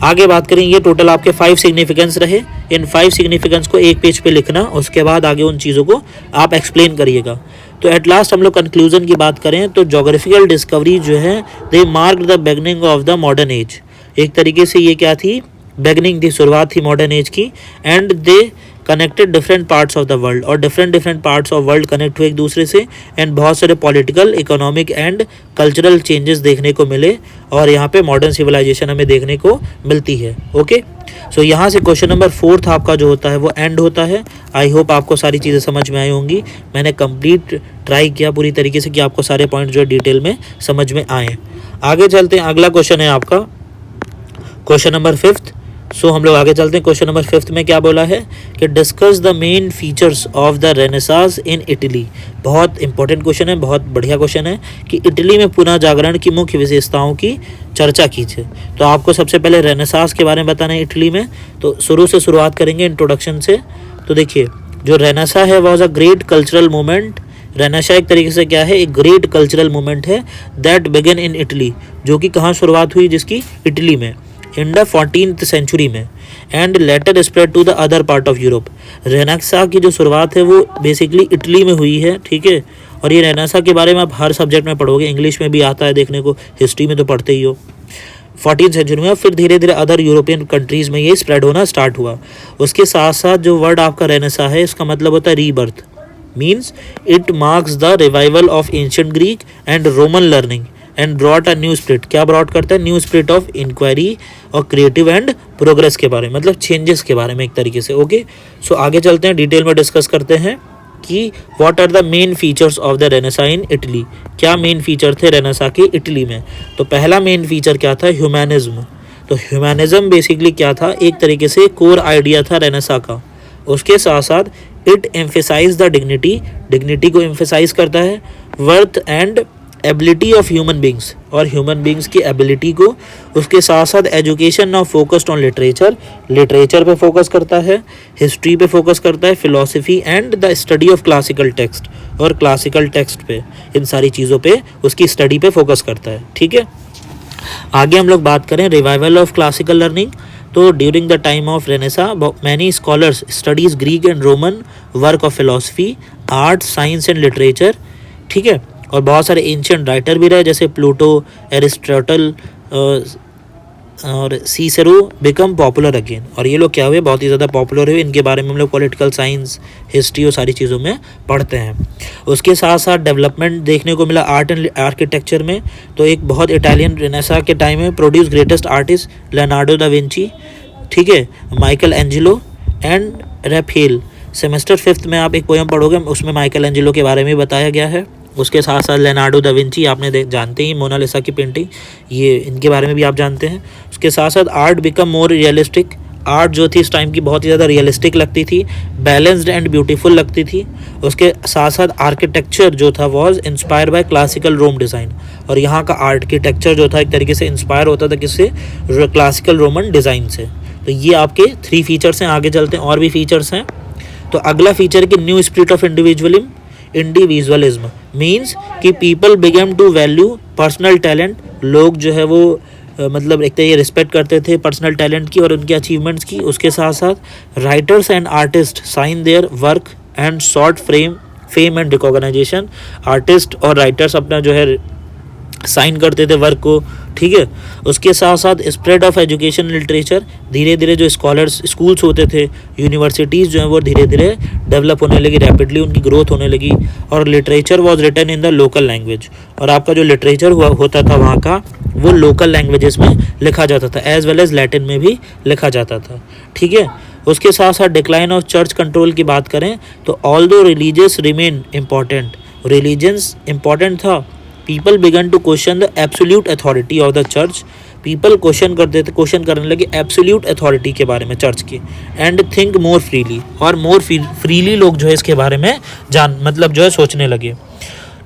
आगे बात करें, ये टोटल आपके 5 सिग्निफिकेंस रहे, इन 5 सिग्निफिकेंस को एक पेज पे लिखना, उसके बाद आगे उन चीज़ों को आप एक्सप्लेन करिएगा। तो एट लास्ट हम लोग कंक्लूजन की बात करें तो जोग्राफिकल डिस्कवरी जो है they mark the beginning of the modern age. एक तरीके से ये क्या थी, बिगनिंग थी, शुरुआत थी मॉडर्न एज की। And they connected different parts of the world, और different parts of world connect हुए एक दूसरे से, एंड बहुत सारे political, economic and cultural changes देखने को मिले, और यहाँ पे मॉडर्न सिविलाइजेशन हमें देखने को मिलती है। ओके, सो यहाँ से क्वेश्चन नंबर 4 आपका जो होता है वो एंड होता है। आई होप आपको सारी चीज़ें समझ में आई होंगी। मैंने कंप्लीट ट्राई किया पूरी तरीके से कि आपको सारे पॉइंट जो है डिटेल में समझ में आए। आगे चलते हैं, अगला क्वेश्चन है आपका क्वेश्चन नंबर 5। सो हम लोग आगे चलते हैं। क्वेश्चन नंबर 5 में क्या बोला है कि discuss the main features of the renaissance in Italy. बहुत इंपॉर्टेंट क्वेश्चन है, बहुत बढ़िया क्वेश्चन है कि इटली में पुनः जागरण की मुख्य विशेषताओं की चर्चा कीजिए। तो आपको सबसे पहले रेनेसांस के बारे में बताना है इटली में, तो शुरू से शुरुआत करेंगे इंट्रोडक्शन से। तो देखिए, जो रेनेसां है was a great cultural movement. Renaissance एक तरीके से क्या है, एक ग्रेट कल्चरल मूवमेंट है दैट बिगन इन इटली, जो कि कहाँ शुरुआत हुई, जिसकी इटली में, इन द 14th सेंचुरी में, and later spread to the other part of Europe. Renaissance की जो शुरुआत है वो बेसिकली इटली में हुई है, ठीक है। और ये रेनेसां के बारे में आप हर सब्जेक्ट में पढ़ोगे, इंग्लिश में भी आता है देखने को, हिस्ट्री में तो पढ़ते ही हो। 14th सेंचुरी में, फिर धीरे धीरे अदर यूरोपियन कंट्रीज़ में ये स्प्रेड होना स्टार्ट हुआ। उसके साथ साथ जो वर्ड आपका रेनेसां है, इसका मतलब होता है rebirth, means it marks the revival of ancient Greek and Roman learning and brought a new spirit. क्या ब्रॉट करता है, न्यू स्पिरिट ऑफ इंक्वायरी और क्रिएटिव एंड प्रोग्रेस के बारे में, मतलब चेंजेस के बारे में एक तरीके से। ओके, सो आगे चलते हैं, डिटेल में डिस्कस करते हैं कि what are the main features of the renaissance in Italy. क्या मेन फीचर थे रेनेसां के इटली में। तो पहला मेन फीचर क्या था, ह्यूमैनिज्म। तो ह्यूमैनिज्म बेसिकली क्या था, एक तरीके से कोर आइडिया था रेनेसां का। उसके साथ साथ it emphasize the dignity, dignity को एम्फेसाइज करता है, worth and ability of human beings, और ह्यूमन बींग्स की एबिलिटी को। उसके साथ साथ education now focused on literature, literature पे फोकस करता है, हिस्ट्री पे फोकस करता है, philosophy and the study of classical text, और क्लासिकल टेक्स्ट पे, इन सारी चीज़ों पे उसकी स्टडी पे फोकस करता है, ठीक है। आगे हम लोग बात करें रिवाइवल ऑफ क्लासिकल लर्निंग। तो during the time of renaissance many scholars studies Greek and Roman work of philosophy, art, science and literature, ठीक है। और बहुत सारे एंशिएंट राइटर भी रहे, जैसे प्लूटो, एरिस्टोटल और सीसेरो बिकम पॉपुलर अगेन। और ये लोग क्या हुए, बहुत ही ज़्यादा पॉपुलर हुए। इनके बारे में हम लोग पॉलिटिकल साइंस, हिस्ट्री और सारी चीज़ों में पढ़ते हैं। उसके साथ साथ डेवलपमेंट देखने को मिला आर्ट एंड आर्किटेक्चर में। तो एक बहुत इटालियन रेनेसां के टाइम में produce greatest artist Leonardo da Vinci, ठीक है, Michael Angelo and Raphael. Semester 5th में आप एक पोएम पढ़ोगे, उसमें माइकल एंजेलो के बारे में बताया गया है। उसके साथ साथ लियोनार्डो दा विंची आपने जानते ही, मोनालिसा की पेंटिंग, ये इनके बारे में भी आप जानते हैं। उसके साथ साथ art become more realistic, art जो थी इस टाइम की बहुत ही ज़्यादा रियलिस्टिक लगती थी, बैलेंस्ड एंड ब्यूटीफुल लगती थी। उसके साथ साथ आर्किटेक्चर जो था was inspire by classical Rome design, और यहाँ का आर्किटेक्चर जो था एक तरीके से इंस्पायर होता था किससे, क्लासिकल रोमन डिज़ाइन से। तो ये आपके 3 फीचर्स हैं। आगे चलते हैं, और भी फीचर्स हैं। तो अगला फीचर है कि new spirit of individualism means कि people began to value personal talent. लोग जो है वो मतलब एक तो ये रिस्पेक्ट करते थे पर्सनल टैलेंट की और उनके अचीवमेंट्स की। उसके साथ साथ writers and artist sign their work and sought fame and recognization. Artist और राइटर्स अपना जो है साइन करते थे वर्क को, ठीक है। उसके साथ साथ स्प्रेड ऑफ एजुकेशन लिटरेचर, धीरे धीरे जो स्कूल्स होते थे, यूनिवर्सिटीज़ जो हैं वो धीरे धीरे डेवलप होने लगी, रैपिडली उनकी ग्रोथ होने लगी। और literature was written in the local language, और आपका जो लिटरेचर होता था वहाँ का वो लोकल लैंग्वेजेस में लिखा जाता था, एज वेल एज लैटिन में भी लिखा जाता था, ठीक है। उसके साथ साथ डिक्लाइन ऑफ चर्च कंट्रोल की बात करें तो although religious remain important, religions important था, people began to question the absolute authority of the church. People question करने लगे एब्सोल्यूट अथॉरिटी के बारे में चर्च की, एंड थिंक मोर फ्रीली, और मोर फ्रीली लोग जो है इसके बारे में मतलब जो है सोचने लगे,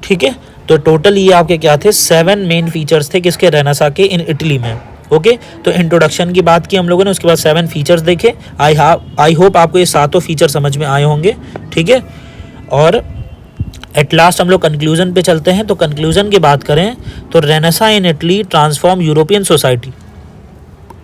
ठीक है। तो टोटल ये आपके क्या थे, 7 मेन फीचर्स थे किसके, रेनेसां के इन इटली में। ओके, तो इंट्रोडक्शन की बात की हम लोगों ने, उसके बाद 7 फीचर्स देखे। आई होप आपको ये 7 फीचर समझ में आए होंगे, ठीक है। और एट लास्ट हम लोग कंक्लूजन पे चलते हैं। तो कंक्लूजन की बात करें तो renaissance in Italy transform European society.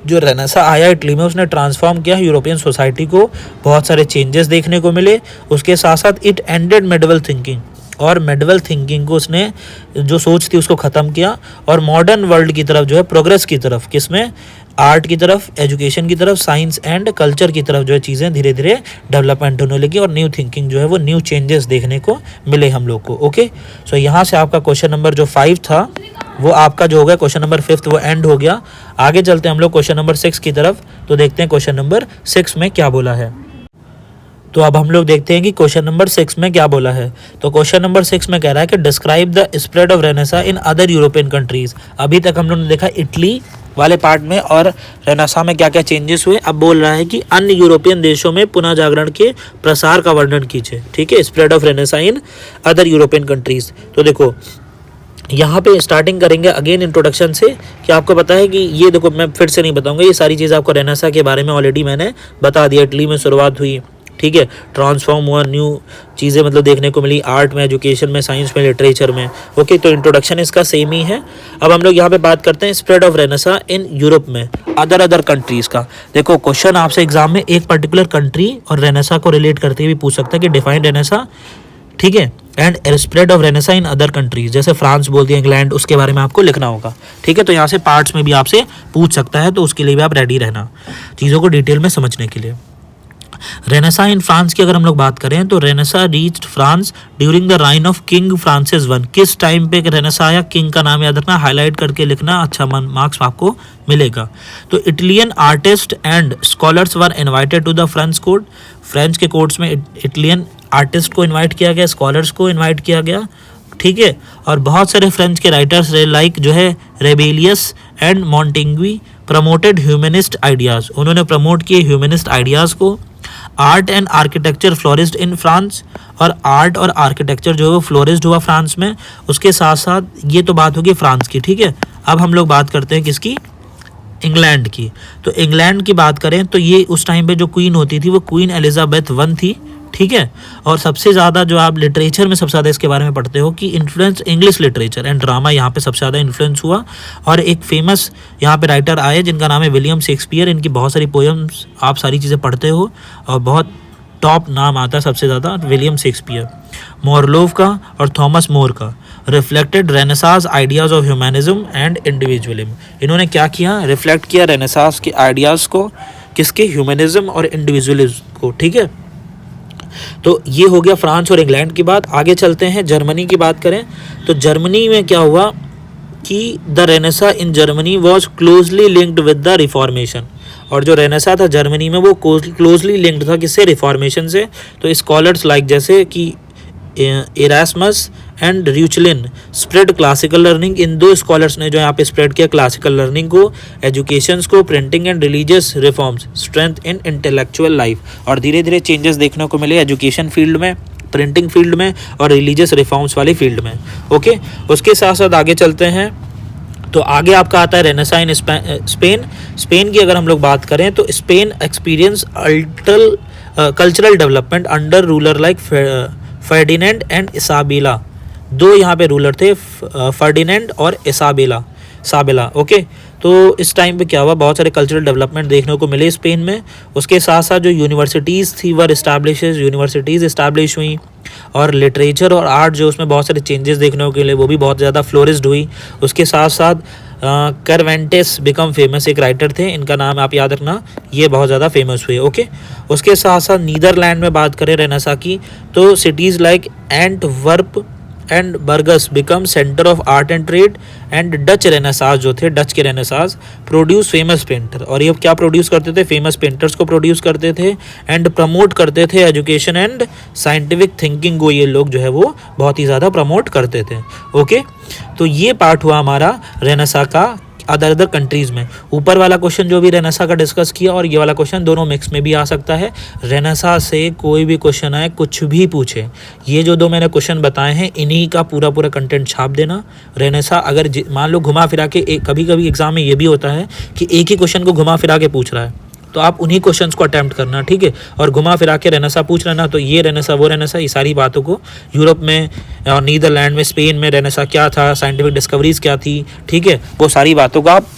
जो रेनेसां आया इटली में उसने ट्रांसफॉर्म किया यूरोपियन सोसाइटी को, बहुत सारे चेंजेस देखने को मिले। उसके साथ साथ इट एंडेड मेडिवल थिंकिंग, और मेडिवल थिंकिंग को उसने जो सोच थी उसको ख़त्म किया, और मॉडर्न वर्ल्ड की तरफ जो है प्रोग्रेस की तरफ, किसमें, आर्ट की तरफ, एजुकेशन की तरफ, साइंस एंड कल्चर की तरफ जो है चीज़ें धीरे धीरे डेवलपमेंट होने लगी, और न्यू थिंकिंग जो है वो न्यू चेंजेस देखने को मिले हम लोग को। ओके, सो यहाँ से आपका क्वेश्चन नंबर जो 5 था वो आपका जो हो गया, क्वेश्चन नंबर 5 वो एंड हो गया। आगे चलते हैं हम लोग क्वेश्चन नंबर 6 की तरफ। तो देखते हैं क्वेश्चन नंबर 6 में क्या बोला है। तो अब हम लोग देखते हैं कि क्वेश्चन नंबर 6 में क्या बोला है। तो क्वेश्चन नंबर 6 में कह रहा है कि describe the spread of renaissance in other European countries. अभी तक हम लोगों ने देखा इटली, वाले पार्ट में और रेनेसां में क्या क्या चेंजेस हुए। अब बोल रहा है कि अन्य यूरोपियन देशों में पुनः जागरण के प्रसार का वर्णन कीजिए। ठीक है, spread of renaissance in other European countries. तो देखो यहाँ पे स्टार्टिंग करेंगे अगेन इंट्रोडक्शन से कि आपको पता है कि ये देखो मैं फिर से नहीं बताऊंगा, ये सारी चीज़ आपको रेनेसां के बारे में ऑलरेडी मैंने बता दिया। इटली में शुरुआत हुई, ठीक है, ट्रांसफॉर्म हुआ, न्यू चीज़ें मतलब देखने को मिली आर्ट में, एजुकेशन में, साइंस में, लिटरेचर में। ओके, तो इंट्रोडक्शन इसका सेम ही है। अब हम लोग यहाँ पे बात करते हैं spread of renaissance in Europe में अदर कंट्रीज़ का। देखो क्वेश्चन आपसे एग्जाम में एक पर्टिकुलर कंट्री और रेनेसां को रिलेट करते हुए पूछ सकता है कि डिफाइन रेनेसां, ठीक है, and spread of renaissance in other countries. जैसे फ्रांस बोल दिया, इंग्लैंड, उसके बारे में आपको लिखना होगा। ठीक है, तो यहाँ से पार्ट्स में भी आपसे पूछ सकता है, तो उसके लिए भी आप रेडी रहना चीज़ों को डिटेल में समझने के लिए। रेनेसां इन फ्रांस की अगर हम लोग बात करें तो renaissance reached France during the reign of king Francis one. किस टाइम पे रेनेसां आया, किंग का नाम याद रखना, हाईलाइट करके लिखना, अच्छा मार्क्स आपको मिलेगा। तो Italian artist and scholars were invited to the French court. French के कोर्ट्स में इटालियन आर्टिस्ट को इन्वाइट किया गया, स्कॉलर्स को इन्वाइट किया गया, ठीक है, और बहुत सारे फ्रेंच के राइटर्स लाइक जो है Rabelais and Montaigne promoted humanist ideas. उन्होंने प्रमोट किए ह्यूमनिस्ट आइडियाज़ को। Art and architecture flourished in France, और आर्ट और आर्किटेक्चर जो है वो फ्लोरिस्ड हुआ फ्रांस में। उसके साथ साथ ये तो बात होगी फ्रांस की, ठीक है। अब हम लोग बात करते हैं किसकी, इंग्लैंड की। तो इंग्लैंड की बात करें तो ये उस टाइम पे जो क्वीन होती थी वो क्वीन एलिजाबेथ वन थी, ठीक है। और सबसे ज़्यादा जो आप लिटरेचर में सबसे ज़्यादा इसके बारे में पढ़ते हो कि influence English literature and drama यहाँ पे सबसे ज़्यादा इन्फ्लुएंस हुआ। और एक फेमस यहाँ पे राइटर आए जिनका नाम है विलियम शेक्सपियर। इनकी बहुत सारी पोएम्स आप सारी चीज़ें पढ़ते हो और बहुत टॉप नाम आता है सबसे ज़्यादा विलियम शेक्सपियर। मोरलोव का और थॉमस मोर का reflected renaissance ideas of humanism and individualism. इन्होंने क्या किया, रिफ्लेक्ट किया रेनेसांस के आइडियाज़ को, किसके, ह्यूमनिज्म और इंडिविजुअलिज्म को, ठीक है। तो ये हो गया फ्रांस और इंग्लैंड की बात। आगे चलते हैं, जर्मनी की बात करें तो जर्मनी में क्या हुआ कि the renaissance in Germany was closely linked with the reformation. और जो रेनेसां था जर्मनी में वो क्लोजली लिंक्ड था किससे, रिफॉर्मेशन से। तो स्कॉलर्स लाइक जैसे कि Erasmus and Reuchlin spread classical learning. इन दो स्कॉलर्स ने जो यहाँ पे स्प्रेड किया क्लासिकल लर्निंग को, एजुकेशंस को, printing and religious reforms, strength in intellectual life. और धीरे धीरे चेंजेस देखने को मिले एजुकेशन फील्ड में, प्रिंटिंग फील्ड में और रिलीजियस रिफॉर्म्स वाली फील्ड में। ओके, उसके साथ साथ आगे चलते हैं तो आगे आपका आता है रेनेसां इन स्पेन। स्पेन की अगर हम लोग बात करें तो Spain experience cultural development under ruler like Ferdinand and Isabella. दो यहाँ पे रूलर थे, फर्डिनेंड और इसाबेला। ओके, तो इस टाइम पे क्या हुआ, बहुत सारे कल्चरल डेवलपमेंट देखने को मिले स्पेन में। उसके साथ साथ जो यूनिवर्सिटीज़ थी वर यूनिवर्सिटीज़ इस्टेब्लिश हुई, और लिटरेचर और आर्ट जो उसमें बहुत सारे चेंजेस देखने को मिले, वो भी बहुत ज़्यादा फ्लोरिस्ड हुई। उसके साथ साथ करवेंटेस बिकम फेमस, एक राइटर थे, इनका नाम आप याद रखना, ये बहुत ज़्यादा फेमस हुए। ओके, उसके साथ साथ नीदरलैंड में बात करें रेनेसां की तो cities like Antwerp and Burgess become centre of art and trade. And Dutch renaissance जो थे, डच के रेनेसांस प्रोड्यूस फेमस पेंटर। और ये क्या प्रोड्यूस करते थे, फेमस पेंटर्स को प्रोड्यूस करते थे एंड प्रमोट करते थे एजुकेशन एंड साइंटिफिक थिंकिंग को, ये लोग जो है वो बहुत ही ज़्यादा प्रमोट करते थे। ओके, तो ये पार्ट हुआ हमारा रेनेसां का अदर कंट्रीज़ में। ऊपर वाला क्वेश्चन जो भी रेनेसां का डिस्कस किया और ये वाला क्वेश्चन दोनों मिक्स में भी आ सकता है। रेनेसां से कोई भी क्वेश्चन आए, कुछ भी पूछे, ये जो दो मैंने क्वेश्चन बताए हैं इन्हीं का पूरा कंटेंट छाप देना। रेनेसां अगर मान लो घुमा फिरा के, कभी कभी एग्जाम में ये भी होता है कि एक ही क्वेश्चन को घुमा फिरा के पूछ रहा है, तो आप उन्हीं क्वेश्चंस को अटैम्प्ट करना, ठीक है। और घुमा फिरा के रेनेसां पूछ लेना, तो ये रेनेसां वो रेनेसां, ये सारी बातों को यूरोप में और नीदरलैंड में, स्पेन में रेनेसां क्या था, साइंटिफिक डिस्कवरीज क्या थी, ठीक है, वो सारी बातों को आप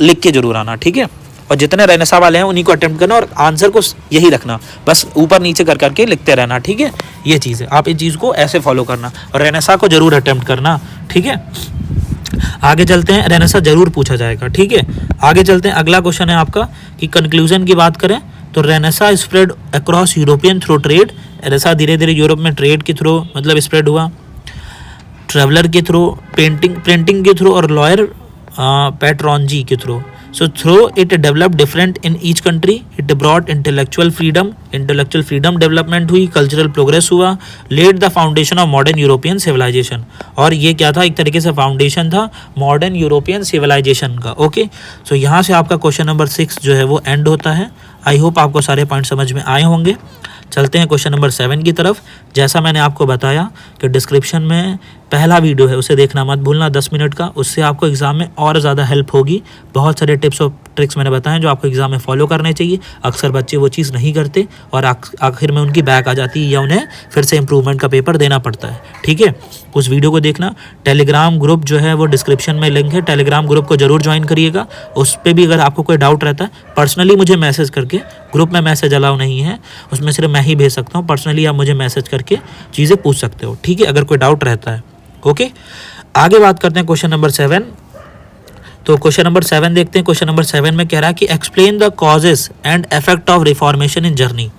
लिख के जरूर आना, ठीक है। और जितने रेनेसां वाले हैं उन्हीं को अटेम्प्ट करना और आंसर को यही रखना, बस ऊपर नीचे कर करके लिखते रहना, ठीक है। ये चीज़ है, आप इस चीज़ को ऐसे फॉलो करना और रेनेसां को जरूर अटेम्प्ट करना, ठीक है। आगे चलते हैं, रेनेसां जरूर पूछा जाएगा, ठीक है। आगे चलते हैं, अगला क्वेश्चन है आपका कि कंक्लूजन की बात करें तो renaissance spread across European through trade. Renaissance धीरे धीरे यूरोप में ट्रेड के थ्रू मतलब स्प्रेड हुआ, ट्रेवलर के थ्रू, प्रिंटिंग के थ्रू और लॉयर पैट्रॉनजी के through. So through it developed different in each country. It brought intellectual freedom development हुई, cultural progress हुआ, laid the foundation of modern European civilization. और ये क्या था, एक तरीके से फाउंडेशन था मॉडर्न यूरोपियन सिविलाइजेशन का. ओके, सो यहाँ से आपका क्वेश्चन नंबर 6 जो है वो एंड होता है. आई होप आपको सारे पॉइंट समझ में आए होंगे. चलते हैं क्वेश्चन नंबर 7 की तरफ. जैसा मैंने आपको बताया कि डिस्क्रिप्शन में पहला वीडियो है, उसे देखना मत भूलना 10 मिनट का. उससे आपको एग्ज़ाम में और ज़्यादा हेल्प होगी. बहुत सारे टिप्स और ट्रिक्स मैंने बताए जो आपको एग्ज़ाम में फॉलो करने चाहिए. अक्सर बच्चे वो चीज़ नहीं करते और आखिर में उनकी बैक आ जाती है या उन्हें फिर से इंप्रूवमेंट का पेपर देना पड़ता है. ठीक है, उस वीडियो को देखना. टेलीग्राम ग्रुप जो है वो डिस्क्रिप्शन में लिंक है, टेलीग्राम ग्रुप को ज़रूर ज्वाइन करिएगा. उस पर भी अगर आपको कोई डाउट रहता है पर्सनली मुझे मैसेज करके, ग्रुप में मैसेज अलाउ नहीं है, उसमें सिर्फ मैं ही भेज सकता हूँ. पर्सनली आप मुझे मैसेज करके चीज़ें पूछ सकते हो. ठीक है, अगर कोई डाउट रहता है. ओके, आगे बात करते हैं क्वेश्चन नंबर 7. तो क्वेश्चन नंबर 7 देखते हैं. क्वेश्चन नंबर 7 में कह रहा है कि explain the causes and effect of reformation in Germany.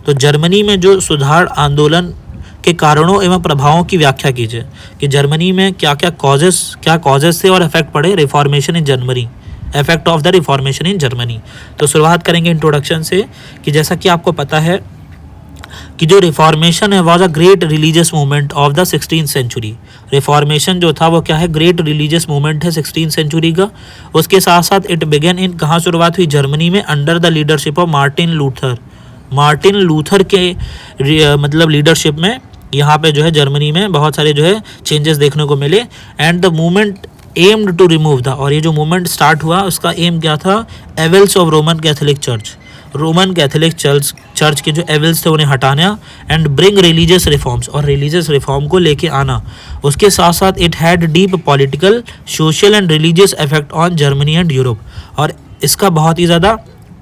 तो जर्मनी में जो सुधार आंदोलन के कारणों एवं प्रभावों की व्याख्या कीजिए कि जर्मनी में क्या कॉजेस थे और इफेक्ट पड़े reformation in Germany, effect of the reformation in Germany. तो शुरुआत करेंगे इंट्रोडक्शन से कि जैसा कि आपको पता है कि जो रिफॉर्मेशन है was a great religious movement of the 16th century. Reformation जो था वो क्या है, ग्रेट रिलीजियस मूवमेंट है 16th सेंचुरी का. उसके साथ साथ इट बिगन इन, कहाँ शुरुआत हुई, जर्मनी में, under the leadership of Martin Luther के मतलब लीडरशिप में यहाँ पे जो है जर्मनी में बहुत सारे जो है चेंजेस देखने को मिले. And the movement aimed to remove the, और ये जो मूवमेंट स्टार्ट हुआ उसका एम क्या था, evils of Roman Catholic church के जो एविल्स थे उन्हें हटाना. एंड ब्रिंग रिलीजियस रिफॉर्म्स, और रिलीजियस रिफॉर्म को लेके आना. उसके साथ साथ it had deep political, social and religious effect on Germany and Europe. और इसका बहुत ही ज़्यादा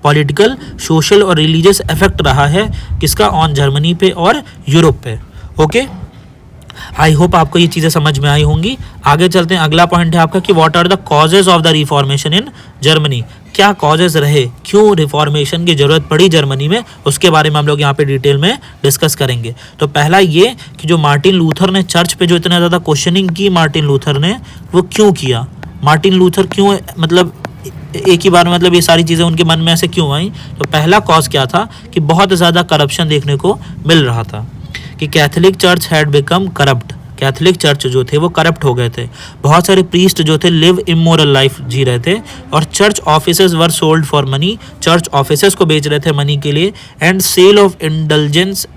पॉलिटिकल, सोशल और रिलीजियस इफेक्ट रहा है किसका, ऑन जर्मनी पे और यूरोप पे. ओके, आई होप आपको ये चीज़ें समझ में आई होंगी. आगे चलते हैं. अगला पॉइंट है आपका कि what are the causes of the reformation in Germany. क्या कॉजेज रहे, क्यों रिफॉर्मेशन की ज़रूरत पड़ी जर्मनी में, उसके बारे में हम लोग यहाँ पे डिटेल में डिस्कस करेंगे. तो पहला ये कि जो मार्टिन लूथर ने चर्च पे जो इतना ज़्यादा क्वेश्चनिंग की मार्टिन लूथर ने, वो क्यों किया, मार्टिन लूथर क्यों, मतलब एक ही बार में मतलब ये सारी चीज़ें उनके मन में ऐसे क्यों आई. तो पहला कॉज क्या था कि बहुत ज़्यादा करप्शन देखने को मिल रहा था, कि Catholic church had become corrupt. Catholic church जो थे वो करप्ट हो गए थे. बहुत सारे प्रीस्ट जो थे लिव इमोरल लाइफ जी रहे थे. और church offices were sold for money, church offices को बेच रहे थे मनी के लिए. And sale of indulgence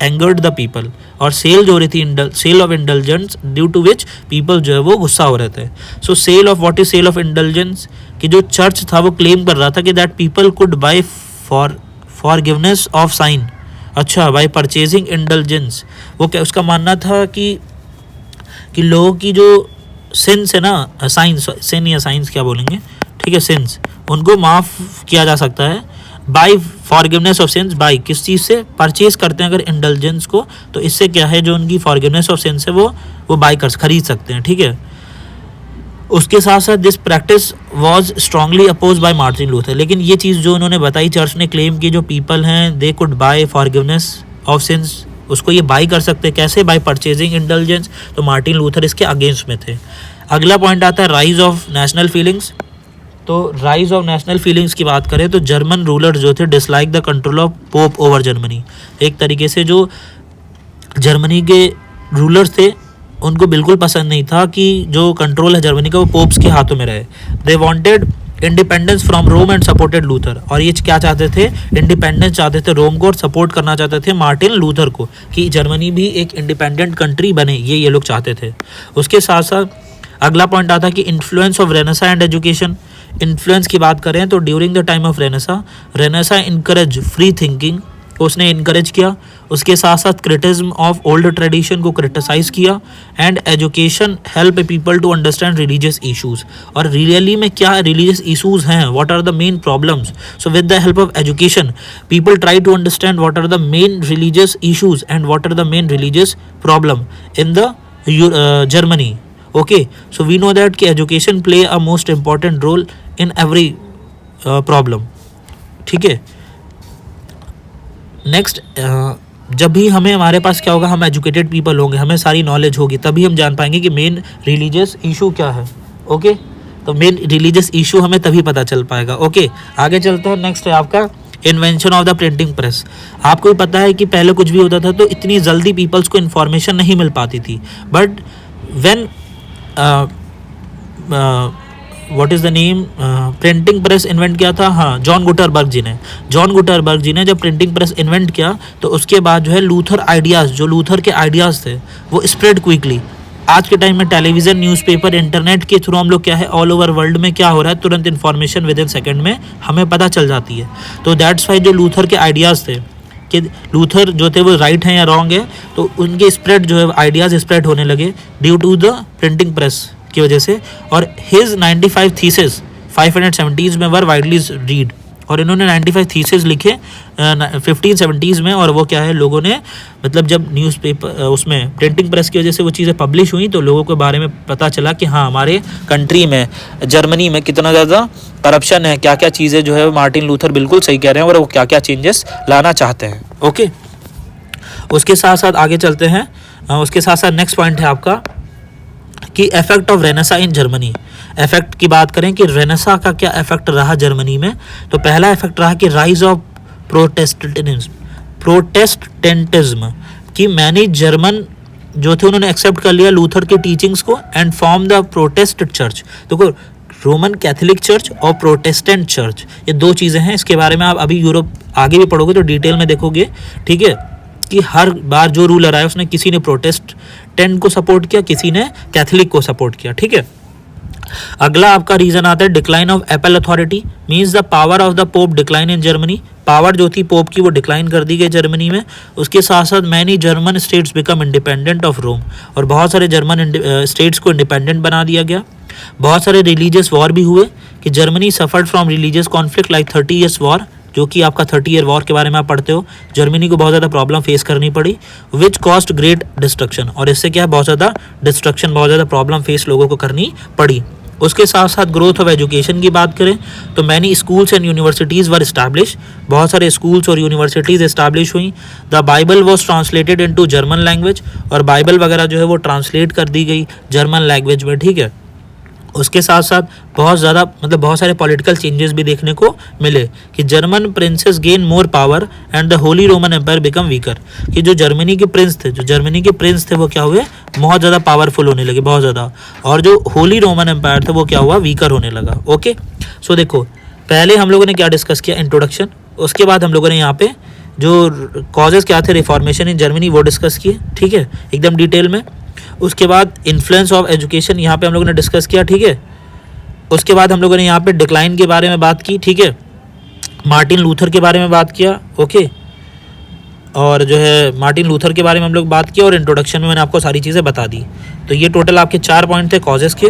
angered the people, और सेल जो हो रही थी, sale of indulgence, due to which people जो है वो गुस्सा हो रहे थे. So sale of, what is sale of indulgence, कि जो चर्च था वो क्लेम कर रहा था कि that people could bye forgiveness of sine. अच्छा, बाय परचेजिंग इंडल्जेंस, वो क्या उसका मानना था कि लोगों की जो सिंस है ना, साइंस, सिन या साइंस क्या बोलेंगे, ठीक है, सिंस, उनको माफ़ किया जा सकता है by forgiveness of sins. By किस चीज़ से, परचेज करते हैं अगर इंडल्जेंस को, तो इससे क्या है, जो उनकी फॉरगिवनेस ऑफ सिंस है वो बाय कर खरीद सकते हैं. ठीक है. उसके साथ साथ this practice was strongly oppose by Martin Luther. लेकिन ये चीज़ जो उन्होंने बताई, चर्च ने क्लेम की जो पीपल हैं they could bye forgiveness of since, उसको ये बाई कर सकते हैं कैसे, बाय परचेजिंग इंडल्जेंस. तो मार्टिन लूथर इसके अगेंस्ट में थे. अगला पॉइंट आता है राइज ऑफ नेशनल फीलिंग्स. तो राइज ऑफ नेशनल फीलिंग्स की बात करें तो जर्मन रूलर जो थे dislike the control of pope over Germany. एक तरीके से जो जर्मनी के रूलर्स थे उनको बिल्कुल पसंद नहीं था कि जो कंट्रोल है जर्मनी का वो पोप्स के हाथों में रहे. They wanted independence from Rome and supported Luther. और ये क्या चाहते थे, इंडिपेंडेंस चाहते थे रोम को और सपोर्ट करना चाहते थे मार्टिन लूथर को, कि जर्मनी भी एक इंडिपेंडेंट कंट्री बने, ये लोग चाहते थे. उसके साथ साथ अगला पॉइंट आता है कि influence of renaissance and education. Influence की बात करें तो during the time of renaissance encourage free thinking को उसने इनकरेज किया. उसके साथ साथ क्रिटिज्म ऑफ ओल्ड ट्रेडिशन को क्रिटिसाइज किया. And education help people to understand religious issues. और रियली में क्या रिलीजियस इशूज़ हैं, what are the main problems. So with the help of education people try to understand what are the main religious issues and what are the main religious problem in the Germany. Okay, so we know that कि education play a most important role in every problem. ठीक है. Next, जब भी हमारे पास क्या होगा, हम educated people होंगे, हमें सारी नॉलेज होगी, तभी हम जान पाएंगे कि मेन रिलीजियस इशू क्या है. ओके, तो मेन रिलीजियस इशू हमें तभी पता चल पाएगा। ओके, आगे चलते हैं। नेक्स्ट है आपका invention of the printing press. आपको भी पता है कि पहले कुछ भी होता था तो इतनी जल्दी पीपल्स को इन्फॉर्मेशन नहीं मिल पाती थी, but when what is the name, printing press invent किया था, हाँ, जॉन गुटरबर्ग जी ने जब प्रिंटिंग प्रेस इन्वेंट किया तो उसके बाद जो है लूथर के आइडियाज़ थे वो स्प्रेड क्विकली। आज के टाइम में टेलीविज़न, न्यूज़पेपर, इंटरनेट के थ्रू हम लोग क्या है ऑल ओवर वर्ल्ड में क्या हो रहा है तुरंत इन्फॉर्मेशन विद इन सेकेंड में हमें पता चल जाती है। तो दैट्स वाई जो लूथर के आइडियाज़ थे कि लूथर जो थे वो राइट हैं या रॉन्ग है, तो उनके स्प्रेड जो है आइडियाज़ स्प्रेड होने लगे due to the printing press की वजह से। और हिज 95 थीसिस 570s में वर वाइडली रीड, और इन्होंने 95 थीसिस लिखे 1570s में, और वो क्या है लोगों ने मतलब जब न्यूज़पेपर उसमें प्रिंटिंग प्रेस की वजह से वो चीज़ें पब्लिश हुई तो लोगों के बारे में पता चला कि हाँ हमारे कंट्री में जर्मनी में कितना ज़्यादा करप्शन है, क्या क्या चीज़ें जो है मार्टिन लूथर बिल्कुल सही कह रहे हैं और वो क्या क्या चेंजेस लाना चाहते हैं। ओके, उसके साथ साथ आगे चलते हैं। उसके साथ साथ नेक्स्ट पॉइंट है आपका कि effect of Renaissance in Germany. Effect की बात करें कि रेनेसा का क्या इफेक्ट रहा जर्मनी में, तो पहला इफेक्ट रहा कि राइज ऑफ प्रोटेस्टेंटिज्म, कि मैनी जर्मन जो थे उन्होंने एक्सेप्ट कर लिया लूथर की टीचिंग्स को and form the protest church. देखो, रोमन कैथोलिक चर्च और प्रोटेस्टेंट चर्च ये दो चीज़ें हैं, इसके बारे में आप अभी यूरोप आगे भी पढ़ोगे तो डिटेल में देखोगे, ठीक है, कि हर बार जो रूलर आया उसने किसी ने प्रोटेस्टेंट को सपोर्ट किया, किसी ने कैथोलिक को सपोर्ट किया, ठीक है। अगला आपका रीजन आता है decline of Apple authority, means the power of the pope decline in Germany. Power जो थी पोप की वो डिक्लाइन कर दी गई जर्मनी में। उसके साथ साथ many German states become independent of Rome, और बहुत सारे जर्मन स्टेट्स को इंडिपेंडेंट बना दिया गया। बहुत सारे रिलीजियस वॉर भी हुए कि Germany suffered from religious conflict like 30 years war, जो कि आपका 30 ईयर वॉर के बारे में आप पढ़ते हो। जर्मनी को बहुत ज़्यादा प्रॉब्लम फेस करनी पड़ी विच कॉस्ट ग्रेट डिस्ट्रक्शन, और इससे क्या है बहुत ज़्यादा डिस्ट्रक्शन, बहुत ज़्यादा प्रॉब्लम फेस लोगों को करनी पड़ी। उसके साथ साथ ग्रोथ ऑफ एजुकेशन की बात करें तो many schools and universities were establish, बहुत सारे स्कूल्स और यूनिवर्सिटीज़ इस्टैब्लिश हुई। The Bible was translated into German language, और बाइबल वगैरह जो है वो ट्रांसलेट कर दी गई जर्मन लैंग्वेज में, ठीक है। उसके साथ साथ बहुत ज़्यादा मतलब बहुत सारे पॉलिटिकल चेंजेस भी देखने को मिले कि German princes gain more power and the holy Roman empire become weaker, कि जो जर्मनी के प्रिंस थे वो क्या हुए बहुत ज़्यादा पावरफुल होने लगे, बहुत ज़्यादा, और जो होली रोमन एम्पायर था वो क्या हुआ वीकर होने लगा। ओके, सो देखो पहले हम लोगों ने क्या डिस्कस किया, इंट्रोडक्शन। उसके बाद हम लोगों ने यहाँ पे जो कॉजेज़ क्या थे रिफॉर्मेशन इन जर्मनी वो डिस्कस किए, ठीक है, एकदम डिटेल में। उसके बाद इन्फ्लुएंस ऑफ एजुकेशन यहाँ पे हम लोगों ने डिस्कस किया, ठीक है। उसके बाद हम लोगों ने यहाँ पे डिक्लाइन के बारे में बात की, ठीक है, मार्टिन लूथर के बारे में बात किया, ओके, और जो है मार्टिन लूथर के बारे में हम लोग बात किया, और इंट्रोडक्शन में मैंने आपको सारी चीज़ें बता दी। तो ये टोटल आपके 4 पॉइंट थे कॉजेज़ के,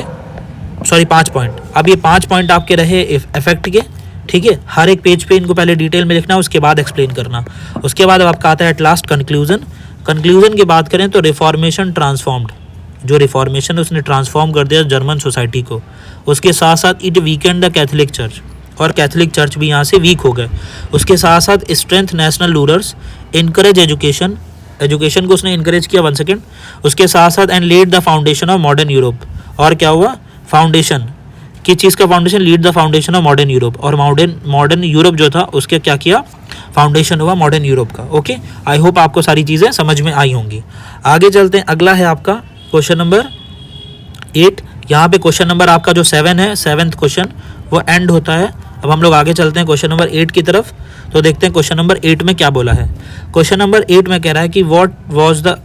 सॉरी 5 पॉइंट। अब ये 5 पॉइंट आपके रहे इफेक्ट के, ठीक है। हर एक पेज पे इनको पहले डिटेल में लिखना, उसके बाद एक्सप्लेन करना। उसके बाद अब आपका आता है एट लास्ट कंक्लूजन की बात करें तो रिफॉर्मेशन ट्रांसफॉर्म्ड, जो रिफॉर्मेशन उसने ट्रांसफॉर्म कर दिया जर्मन सोसाइटी को। उसके साथ साथ it weakened the Catholic church, और कैथोलिक चर्च भी यहाँ से वीक हो गए। उसके साथ साथ strength national rulers, encourage education को उसने इनकरेज किया। 1 सेकेंड। उसके साथ साथ and led the foundation of modern Europe, और क्या हुआ फाउंडेशन किस चीज़ का foundation, lead the foundation of modern Europe, और मॉडर्न यूरोप जो था उसके क्या किया फाउंडेशन हुआ मॉडर्न यूरोप का। ओके, आई होप आपको सारी चीज़ें समझ में आई होंगी। आगे चलते हैं, अगला है आपका क्वेश्चन नंबर 8। यहाँ पे क्वेश्चन नंबर आपका जो 7 है, 7th क्वेश्चन वो एंड होता है। अब हम लोग आगे चलते हैं क्वेश्चन नंबर 8 की तरफ, तो देखते हैं क्वेश्चन नंबर 8 में क्या बोला है। क्वेश्चन नंबर 8 में कह रहा है कि what was the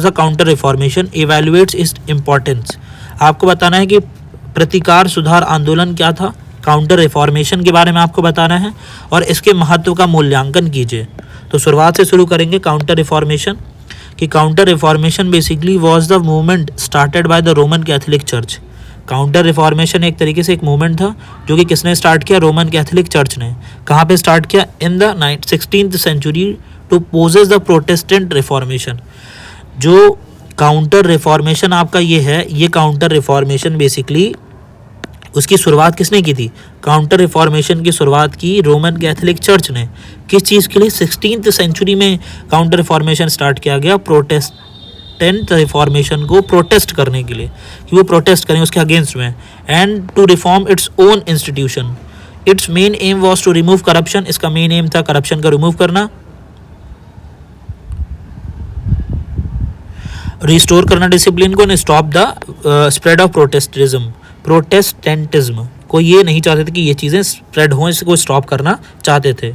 counter reformation, evaluates its importance. आपको बताना है कि प्रतिकार सुधार आंदोलन क्या था, काउंटर रिफॉर्मेशन के बारे में आपको बताना है, और इसके महत्व का मूल्यांकन कीजिए। तो शुरुआत से शुरू करेंगे काउंटर रिफॉर्मेशन, कि counter reformation basically was the movement started by the Roman Catholic church. Counter reformation एक तरीके से एक मूवमेंट था जो कि किसने स्टार्ट किया, रोमन कैथोलिक चर्च ने। कहाँ पे स्टार्ट किया, in the 16th century to oppose the protestant reformation. जो काउंटर रिफॉर्मेशन आपका ये है, ये काउंटर रिफॉर्मेशन बेसिकली उसकी शुरुआत किसने की थी, काउंटर रिफॉर्मेशन की शुरुआत की रोमन कैथोलिक चर्च ने। किस चीज़ के लिए, 16th सेंचुरी में काउंटर रिफॉर्मेशन स्टार्ट किया गया टेंथ रिफॉर्मेशन को प्रोटेस्ट करने के लिए, कि वो प्रोटेस्ट करें उसके अगेंस्ट में, and to reform its own institution. Its main aim was to remove corruption, इसका मेन एम था करप्शन का रिमूव करना, रिस्टोर करना डिसिप्लिन को, stop the spread of Protestantism को ये नहीं चाहते थे कि ये चीज़ें स्प्रेड हों, इसको स्टॉप करना चाहते थे।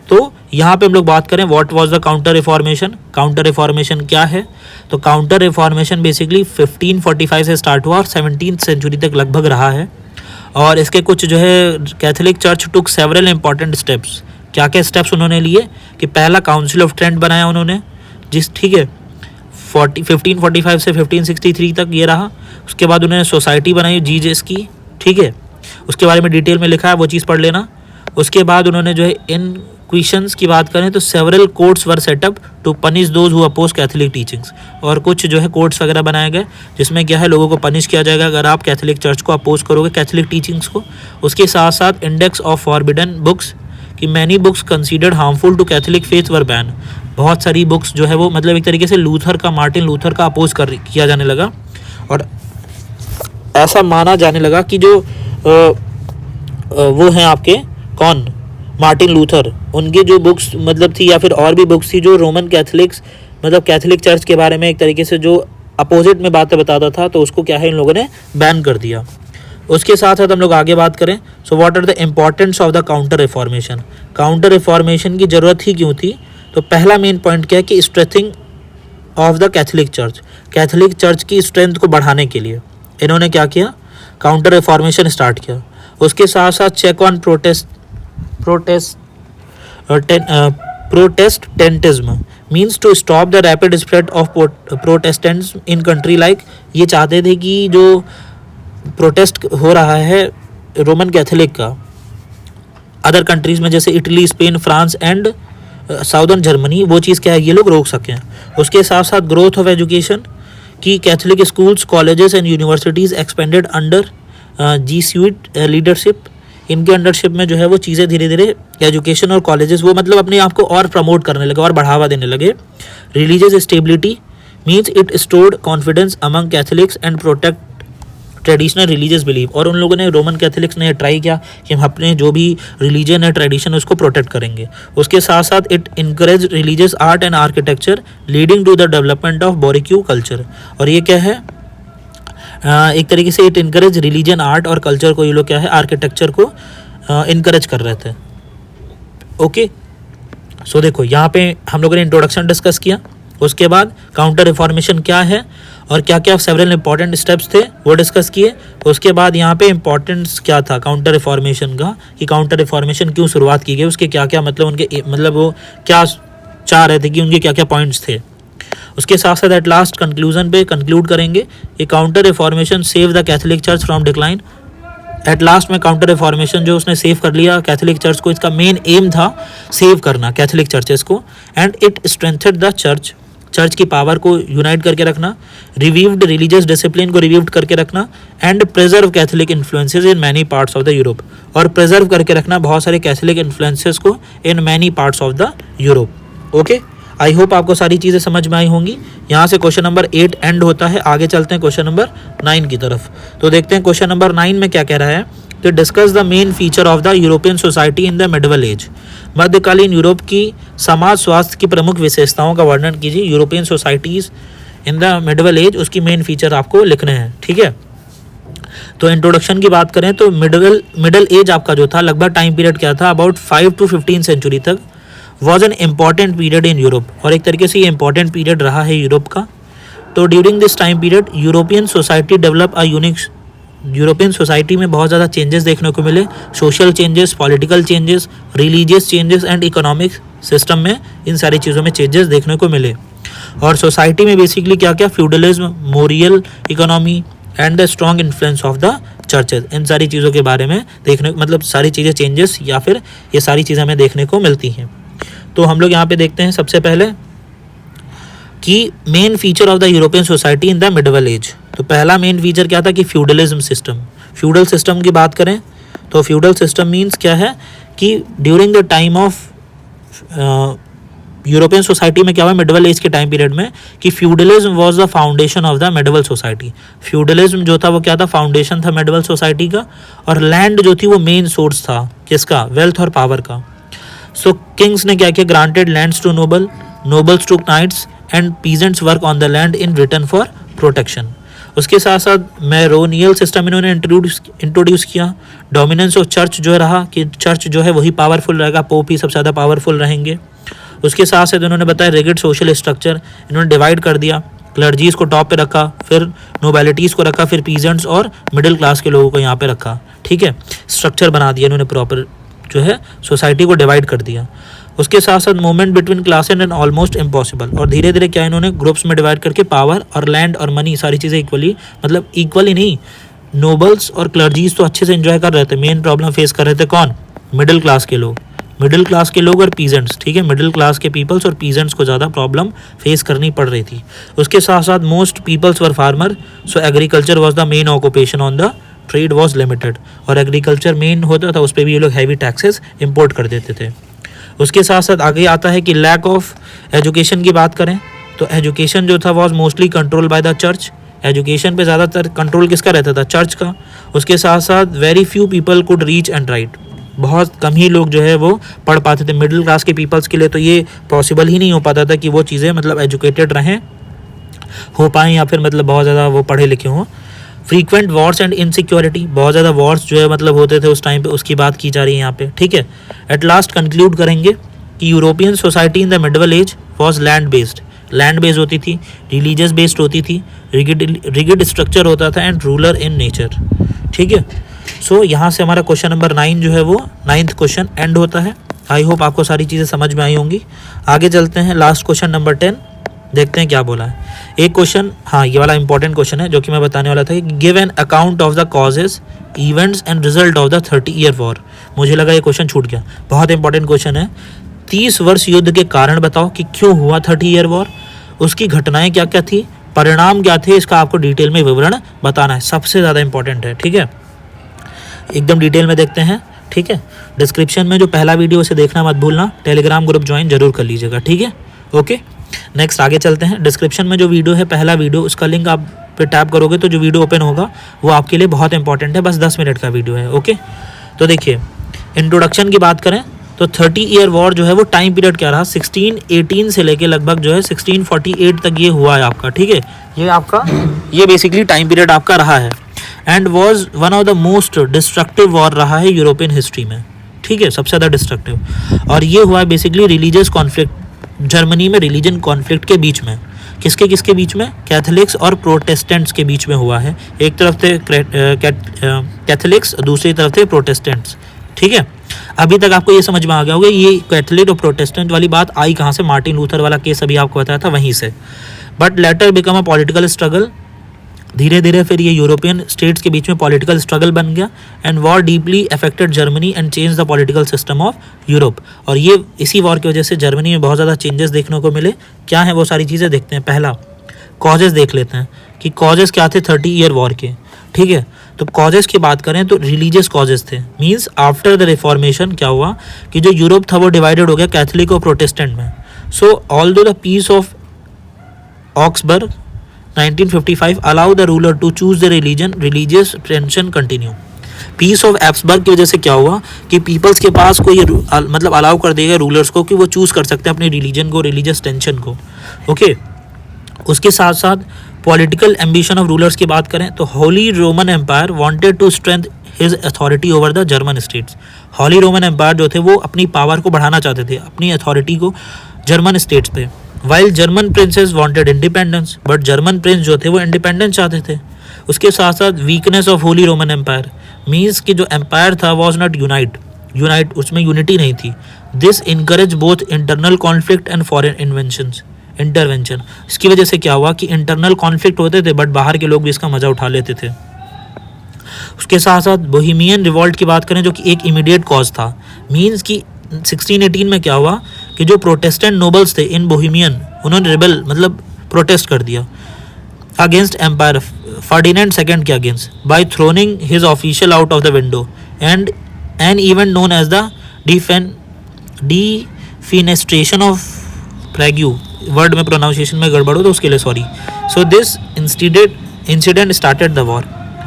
तो यहाँ पे हम लोग बात करें what was the counter Reformation. Counter reformation क्या है? तो काउंटर रिफॉर्मेशन बेसिकली 1545 से स्टार्ट हुआ और 17th सेंचुरी तक लगभग रहा है, और इसके कुछ जो है कैथोलिक चर्च टुक सेवरल इंपॉर्टेंट स्टेप्स। क्या क्या स्टेप्स उन्होंने लिए कि पहला काउंसिल ऑफ ट्रेंट बनाया उन्होंने, जिस ठीक है 1545 से 1563 तक ये रहा। उसके बाद उन्होंने सोसाइटी बनाई जीजस की, ठीक है, उसके बारे में डिटेल में लिखा है, वो चीज़ पढ़ लेना। उसके बाद उन्होंने जो है इनक्विशंस की बात करें तो several courts were set up to punish those who oppose Catholic teachings, और कुछ जो है कोर्ट्स वगैरह बनाए गए जिसमें क्या है लोगों को पनिश किया जाएगा अगर आप कैथोलिक चर्च को अपोज करोगे, कैथोलिक टीचिंग्स को। उसके साथ साथ इंडेक्स ऑफ फॉरबिडन बुक्स, कि many books considered harmful to Catholic faith were ban. बहुत सारी बुक्स जो है वो मतलब एक तरीके से लूथर का, मार्टिन लूथर का अपोज किया जाने लगा, और ऐसा माना जाने लगा कि जो वो हैं आपके कौन, मार्टिन लूथर, उनकी जो बुक्स मतलब थी या फिर और भी बुक्स थी जो रोमन कैथोलिक्स मतलब कैथोलिक चर्च के बारे में एक तरीके से जो अपोजिट में बातें बताता था, तो उसको क्या है इन लोगों ने बैन कर दिया। उसके साथ साथ हम लोग आगे बात करें, so what are the importance of the counter Reformation. Counter Reformation की ज़रूरत ही क्यों थी? तो पहला मेन पॉइंट क्या है कि strengthening of the Catholic church, Catholic church की स्ट्रेंथ को बढ़ाने के लिए इन्होंने क्या किया, काउंटर रिफॉर्मेशन स्टार्ट किया। उसके साथ साथ check on Protestantism means to stop the rapid spread of Protestants in country like, ये चाहते थे कि जो प्रोटेस्ट हो रहा है रोमन कैथोलिक का अदर कंट्रीज़ में जैसे Italy, Spain, France and southern Germany, वो चीज़ क्या है ये लोग रोक सकें। उसके साथ साथ ग्रोथ ऑफ एजुकेशन, कि Catholic schools, colleges and universities expanded under Jesuit leadership, इनके अंडरशिप में जो है वो चीज़ें धीरे धीरे एजुकेशन और कॉलेजेस वो मतलब अपने आप को और प्रमोट करने लगे और बढ़ावा देने लगे। Religious stability means it stored confidence among Catholics and protect traditional religious believe, और उन लोगों ने रोमन कैथोलिक्स ने ट्राई किया कि हम अपने जो भी रिलीजन है, ट्रेडिशन है, उसको प्रोटेक्ट करेंगे। उसके साथ साथ it encourage religious art and architecture leading to the development of baroque culture, और ये क्या है एक तरीके से इट इनकरेज रिलीजन, आर्ट और कल्चर को, ये लोग क्या है आर्किटेक्चर को इनकरेज कर रहे थे। ओके, सो देखो यहाँ पे हम लोगों ने इंट्रोडक्शन डिस्कस किया, उसके बाद काउंटर रिफॉर्मेशन क्या है और क्या क्या सेवरल इंपॉर्टेंट स्टेप्स थे वो डिस्कस किए। उसके बाद यहाँ पे इंपॉर्टेंस क्या था काउंटर रिफॉर्मेशन का, कि काउंटर रिफॉर्मेशन क्यों शुरुआत की गई, उसके क्या क्या मतलब उनके मतलब वो क्या चाह रहे थे कि उनके क्या क्या पॉइंट्स थे। उसके साथ साथ एट लास्ट कंक्लूजन पे कंक्लूड करेंगे कि counter reformation save the Catholic church from decline. At last में काउंटर रिफॉर्मेशन जो उसने सेव कर लिया कैथोलिक चर्च को, इसका मेन एम था सेव करना कैथोलिक चर्चेस को, and it strengthened the church, church की पावर को यूनाइट करके रखना, रिवीव्ड रिलीजियस डिसिप्लिन को रिवीव्ड करके रखना, and preserve Catholic influences in many parts of the Europe, और प्रिजर्व करके रखना बहुत सारे कैथोलिक इन्फ्लुएंसेस को इन many parts of the Europe. Okay, I hope आपको सारी चीज़ें समझ में आई होंगी। यहाँ से क्वेश्चन नंबर 8 एंड होता है, आगे चलते हैं क्वेश्चन नंबर 9 की तरफ। तो देखते हैं क्वेश्चन नंबर 9 में क्या कह रहा है, तो discuss the main feature of the European society in the medieval age. मध्यकालीन यूरोप की समाज स्वास्थ्य की प्रमुख विशेषताओं का वर्णन कीजिए। European societies in the medieval age, उसकी मेन फीचर आपको लिखने हैं, ठीक है। तो इंट्रोडक्शन की बात करें तो मिडल एज आपका जो था लगभग टाइम पीरियड क्या था, अबाउट 5 to 15 सेंचुरी तक was an important period in Europe, और एक तरीके से ये इंपॉर्टेंट पीरियड रहा है यूरोप का। तो during this time period European society develop a unique, European society में बहुत ज़्यादा चेंजेस देखने को मिले, social changes, political changes, religious changes and economic system में इन सारी चीज़ों में चेंजेस देखने को मिले। और सोसाइटी में बेसिकली क्या क्या, feudalism, manorial economy and the strong influence of the churches, इन सारी चीज़ों के बारे में देखने मतलब सारी चीज़ें चेंजेस या फिर ये सारी चीज़ें हमें देखने को मिलती हैं। तो हम लोग यहाँ पे देखते हैं सबसे पहले कि main feature of the European society in the medieval age. तो पहला मेन फीचर क्या था कि फ्यूडलिज्म सिस्टम। फ्यूडल सिस्टम की बात करें तो फ्यूडल सिस्टम मीन्स क्या है कि during the time of European society में क्या हुआ मिडवल एज के टाइम पीरियड में कि feudalism was the foundation of the medieval society. Feudalism जो था वो क्या था, फाउंडेशन था मिडवल सोसाइटी का, और लैंड जो थी वो मेन सोर्स था किसका, वेल्थ और पावर का। सो किंग्स ने क्या किया, granted lands to nobles to knights and peasants work on the land in return for protection. उसके साथ साथ मैरोनियल सिस्टम इन्होंने इंट्रोड्यूस किया। डोमिनेंस ऑफ चर्च जो रहा कि चर्च जो है वही पावरफुल रहेगा, पोप ही सबसे ज़्यादा पावरफुल रहेंगे। उसके साथ साथ उन्होंने बताया रिगिड सोशल स्ट्रक्चर, इन्होंने डिवाइड कर दिया, क्लर्जीज़ को टॉप पे रखा, फिर नोबैलिटीज़ को रखा, फिर पीजेंट्स और मिडिल क्लास के लोगों को यहाँ पे रखा। ठीक है, स्ट्रक्चर बना दिया इन्होंने, प्रॉपर जो है सोसाइटी को डिवाइड कर दिया। उसके साथ साथ movement between classes and almost impossible, और धीरे धीरे क्या इन्होंने ग्रुप्स में डिवाइड करके पावर और लैंड और मनी सारी चीज़ें इक्वली, मतलब इक्वली नहीं, नोबल्स और क्लर्जीज तो अच्छे से एंजॉय कर रहे थे, मेन प्रॉब्लम फेस कर रहे थे कौन, मिडिल क्लास के लोग और पीजेंट्स। ठीक है, मिडिल क्लास के पीपल्स और पीजेंट्स को ज़्यादा प्रॉब्लम फेस करनी पड़ रही थी। उसके साथ साथ most peoples were farmer, so agriculture was the main occupation on the trade was limited, और एग्रीकल्चर मेन होता था, उस पर भी ये लोग हैवी टैक्सेस इम्पोर्ट कर देते थे। उसके साथ साथ आगे आता है कि लैक ऑफ एजुकेशन की बात करें तो एजुकेशन जो था was mostly control by the church. Education पे ज़्यादातर कंट्रोल किसका रहता था, चर्च का। उसके साथ साथ very few people could reach and right, बहुत कम ही लोग जो है वो पढ़ पाते थे। मिडिल क्लास के पीपल्स के लिए तो ये पॉसिबल ही नहीं हो पाता था कि वो चीज़ें मतलब एजुकेटेड रहें, हो पाएँ, या फिर मतलब बहुत ज़्यादा वो पढ़े लिखे हों। फ्रीक्वेंट वॉर्स एंड इनसिक्योरिटी, बहुत ज़्यादा वॉर्स जो है मतलब होते थे उस टाइम पे, उसकी बात की जा रही है यहाँ पे। ठीक है, एट लास्ट कंक्लूड करेंगे कि European society in the middle age was land based होती थी, रिलीजियस बेस्ड होती थी, रिगिड स्ट्रक्चर होता था एंड रूलर इन नेचर। ठीक है, सो यहाँ से हमारा क्वेश्चन नंबर 9 जो है वो 9th क्वेश्चन एंड होता है। आई होप आपको सारी चीज़ें समझ में आई होंगी। आगे चलते हैं, लास्ट क्वेश्चन नंबर 10, देखते हैं क्या बोला है। एक क्वेश्चन, हाँ ये वाला इंपॉर्टेंट क्वेश्चन है जो कि मैं बताने वाला था कि give an account of the causes, events and result of the 30 year war. मुझे लगा ये क्वेश्चन छूट गया, बहुत इंपॉर्टेंट क्वेश्चन है। 30 वर्ष युद्ध के कारण बताओ कि क्यों हुआ 30 ईयर वॉर, उसकी घटनाएं क्या क्या थी, परिणाम क्या थे, इसका आपको डिटेल में विवरण बताना है, सबसे ज़्यादा इंपॉर्टेंट है। ठीक है, एकदम डिटेल में देखते हैं। ठीक है, डिस्क्रिप्शन में जो पहला वीडियो उसे देखना मत भूलना, टेलीग्राम ग्रुप ज्वाइन जरूर कर लीजिएगा। ठीक है, ओके, नेक्स्ट आगे चलते हैं। डिस्क्रिप्शन में जो वीडियो है, पहला वीडियो, उसका लिंक आप पे टैप करोगे तो जो वीडियो ओपन होगा वो आपके लिए बहुत इंपॉर्टेंट है, बस 10 मिनट का वीडियो है। ओके, तो देखिए इंट्रोडक्शन की बात करें तो 30 ईयर वॉर जो है वो टाइम पीरियड क्या रहा, 1618 से लेके लगभग जो है 1648 तक ये हुआ है आपका। ठीक है, ये बेसिकली टाइम पीरियड आपका रहा है, and was one of the most destructive war रहा है यूरोपियन हिस्ट्री में। ठीक है, सबसे ज़्यादा डिस्ट्रक्टिव, और ये हुआ है बेसिकली रिलीजियस कॉन्फ्लिक्ट, जर्मनी में रिलीजन कॉन्फ्लिक्ट के बीच में। किसके बीच में, कैथोलिक्स और प्रोटेस्टेंट्स के बीच में हुआ है। एक तरफ थे कैथोलिक्स, दूसरी तरफ थे प्रोटेस्टेंट्स। ठीक है, अभी तक आपको ये समझ में आ गया होगा ये कैथोलिक और प्रोटेस्टेंट वाली बात आई कहाँ से, मार्टिन लूथर वाला केस अभी आपको बताया था वहीं से। But later become a political struggle, धीरे धीरे फिर ये यूरोपियन स्टेट्स के बीच में पॉलिटिकल स्ट्रगल बन गया, and war deeply affected Germany and change the political system of Europe. और ये इसी वॉर की वजह से जर्मनी में बहुत ज़्यादा चेंजेस देखने को मिले। क्या है वो सारी चीज़ें देखते हैं। पहला कॉजेज़ देख लेते हैं कि कॉजेज़ क्या थे 30 ईयर वॉर के। ठीक है, तो कॉजेज़ की बात करें तो रिलीजियस कॉजेज़ थे, मीन्स आफ्टर द रिफॉर्मेशन क्या हुआ कि जो यूरोप था वो डिवाइडेड हो गया कैथोलिक और प्रोटेस्टेंट में। So although the peace of Augsburg 1955 allow the ruler to choose the religion, religious tension continue. Peace of Augsburg की वजह से क्या हुआ कि पीपल्स के पास को ये मतलब अलाउ कर देगा रूलर्स को कि वो चूज़ कर सकते हैं अपने रिलीजन को, रिलीजियस टेंशन को। ओके, उसके साथ साथ पॉलिटिकल एम्बिशन ऑफ रूलर्स की बात करें तो Holy Roman Empire wanted to strength his authority over the German states. Holy Roman Empire जो थे वो अपनी पावर को बढ़ाना चाहते थे, अपनी अथॉरिटी को जर्मन स्टेट्स पे। While German princes wanted independence, but German prince जो थे वो इंडिपेंडेंस चाहते थे। उसके साथ साथ weakness of Holy Roman Empire, means कि जो एम्पायर था वॉज नॉट यूनाइट, उसमें यूनिटी नहीं थी। This encourage both internal conflict and foreign intervention. इसकी वजह से क्या हुआ कि इंटरनल कॉन्फ्लिक्ट होते थे बट बाहर के लोग भी इसका मजा उठा लेते थे। उसके साथ साथ बोहेमियन रिवॉल्ट की बात करें जो कि एक इमीडिएट कॉज था, मीन्स कि 1618 में क्या हुआ कि जो प्रोटेस्टेंट नोबल्स थे इन बोहेमियन, उन्होंने रिबेल मतलब प्रोटेस्ट कर दिया अगेंस्ट एम्पायर, फर्डिनेंड सेकंड के against, by throwing his official out of the window, and an event known as the defenestration of Prague, word में प्रोनाउंसिएशन में गड़बड़ हो तो उसके लिए sorry. So this incident started the war.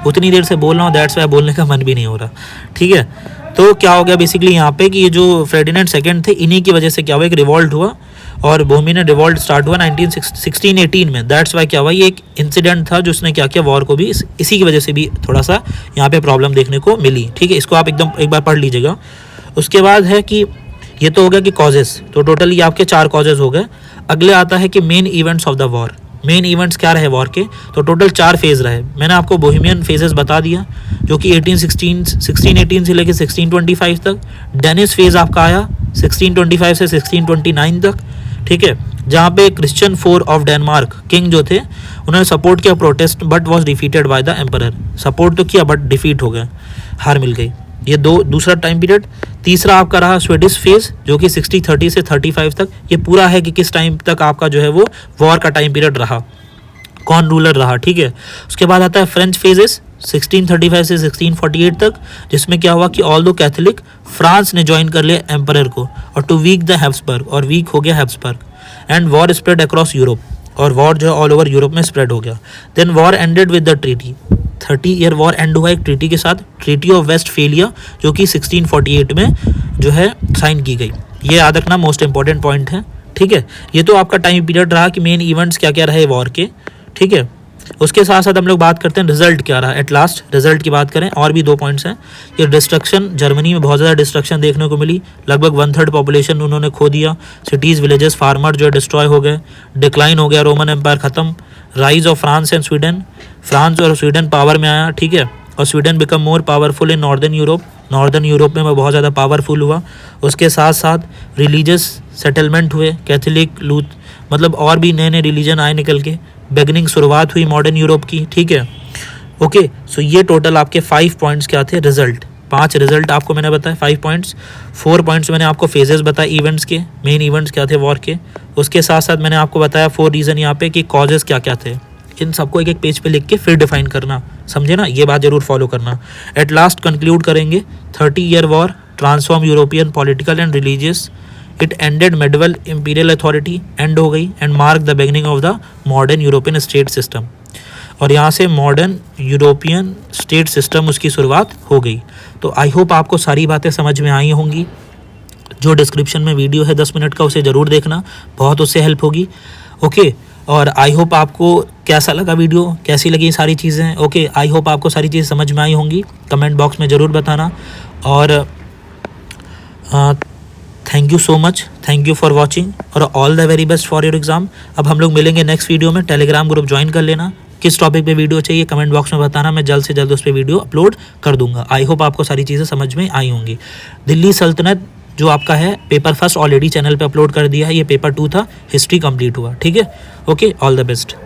उतनी देर से बोल रहा हूँ, दैट्स वाई बोलने का मन भी नहीं हो रहा, ठीक है। तो क्या हो गया बेसिकली यहाँ पे कि ये जो फेर्डिनेंड सेकंड थे, इन्हीं की वजह से क्या हुआ, एक रिवॉल्ट हुआ और बोहेमियन रिवॉल्ट स्टार्ट हुआ 1618 में। दैट्स वाई क्या हुआ, ये एक इंसिडेंट था जो उसने क्या किया, वॉर को भी इसी की वजह से भी थोड़ा सा यहाँ पे प्रॉब्लम देखने को मिली, ठीक है। इसको आप एकदम एक बार पढ़ लीजिएगा। उसके बाद है कि ये तो हो गया कि कॉजेस, तो टोटल ये आपके 4 कॉजेज हो गए। अगले आता है कि main events of the war. Main events क्या रहे वॉर के, तो टोटल 4 फेज़ रहे। मैंने आपको बोहेमियन फेजेस बता दिया जो कि 1618 से लेकर 1625 तक। डेनिस फेज़ आपका आया 1625 से 1629 तक, ठीक है, जहाँ पे Christian four of Denmark king जो थे उन्होंने सपोर्ट किया protest, but was defeated by the emperor. Support तो किया बट डिफीट हो गए, हार मिल गई। ये दूसरा टाइम पीरियड। तीसरा आपका रहा स्वीडिश फेज जो कि 60-30 से 35 तक। ये पूरा है कि किस टाइम तक आपका जो है वो वॉर का टाइम पीरियड रहा, कौन रूलर रहा, ठीक है। उसके बाद आता है फ्रेंच फेजेस 1635 से 1648 तक, जिसमें क्या हुआ कि ऑल दो कैथोलिक, फ्रांस ने ज्वाइन कर लिया एम्परर को और टू वीक द हैब्सबर्ग, और वीक हो गया Habsburg. And war spread across Europe, और वॉर जो है ऑल ओवर यूरोप में स्प्रेड हो गया। Then war ended with the treaty, 30 year war end हुआ एक ट्रीटी के साथ, ट्रीटी ऑफ वेस्टफेलिया, जो कि 1648 में जो है साइन की गई। ये याद रखना, मोस्ट इंपॉर्टेंट पॉइंट है, ठीक है। ये तो आपका टाइम पीरियड रहा कि मेन इवेंट्स क्या क्या रहे वॉर के, ठीक है। उसके साथ साथ हम लोग बात करते हैं रिजल्ट क्या रहा। एट लास्ट रिजल्ट की बात करें, और भी 2 पॉइंट्स हैं। ये डिस्ट्रक्शन, जर्मनी में बहुत ज़्यादा डिस्ट्रक्शन देखने को मिली, लगभग 1/3 पॉपुलेशन उन्होंने खो दिया। सिटीज़, विलेजेस, फार्मर जो है डिस्ट्रॉय हो गए। डिक्लाइन हो गया, रोमन एम्पायर ख़त्म। Rise of France and Sweden, France और स्वीडन पावर में आया, ठीक है। और Sweden become more powerful in northern Europe, northern Europe में बहुत ज़्यादा पावरफुल हुआ। उसके साथ साथ रिलीजियस सेटलमेंट हुए, कैथोलिक, लूथ, मतलब और भी नए नए रिलीजन आए निकल के। बिगनिंग, शुरुआत हुई मॉडर्न यूरोप की, ठीक है। ओके, सो ये टोटल आपके 5 पॉइंट्स क्या थे, रिजल्ट। 5 रिजल्ट आपको मैंने बताया, 5 पॉइंट्स। 4 पॉइंट्स मैंने आपको फेजेस बताए इवेंट्स के, मेन इवेंट्स क्या थे वॉर के। उसके साथ साथ मैंने आपको बताया 4 रीज़न यहाँ पे कि कॉजेज़ क्या क्या थे। इन सबको एक एक पेज पे लिख के फिर डिफाइन करना, समझे ना, ये बात जरूर फॉलो करना। एट लास्ट कंक्लूड करेंगे, 30 year war transform European political and religious, it ended medieval imperial authority, and हो गई, and mark the beginning of the modern European state system. और यहाँ से मॉडर्न यूरोपियन स्टेट सिस्टम उसकी शुरुआत हो गई। तो आई होप आपको सारी बातें समझ में आई होंगी। जो डिस्क्रिप्शन में वीडियो है 10 मिनट का, उसे ज़रूर देखना, बहुत उससे हेल्प होगी, ओके। और आई होप आपको कैसा लगा वीडियो, कैसी लगी सारी चीज़ें, ओके। आई होप आपको सारी चीज़ें समझ में आई होंगी, कमेंट बॉक्स में ज़रूर बताना। और thank you so much, thank you for watching, और all the very best for your exam. अब हम लोग मिलेंगे नेक्स्ट वीडियो में। टेलीग्राम ग्रुप ज्वाइन कर लेना। किस टॉपिक पे वीडियो चाहिए कमेंट बॉक्स में बताना, मैं जल्द से जल्द उस पर वीडियो अपलोड कर दूंगा। आई होप आपको सारी चीज़ें समझ में आई होंगी। दिल्ली सल्तनत जो आपका है पेपर फर्स्ट ऑलरेडी चैनल पे अपलोड कर दिया है, ये पेपर 2 था, हिस्ट्री कंप्लीट हुआ, ठीक है। Okay, all the best.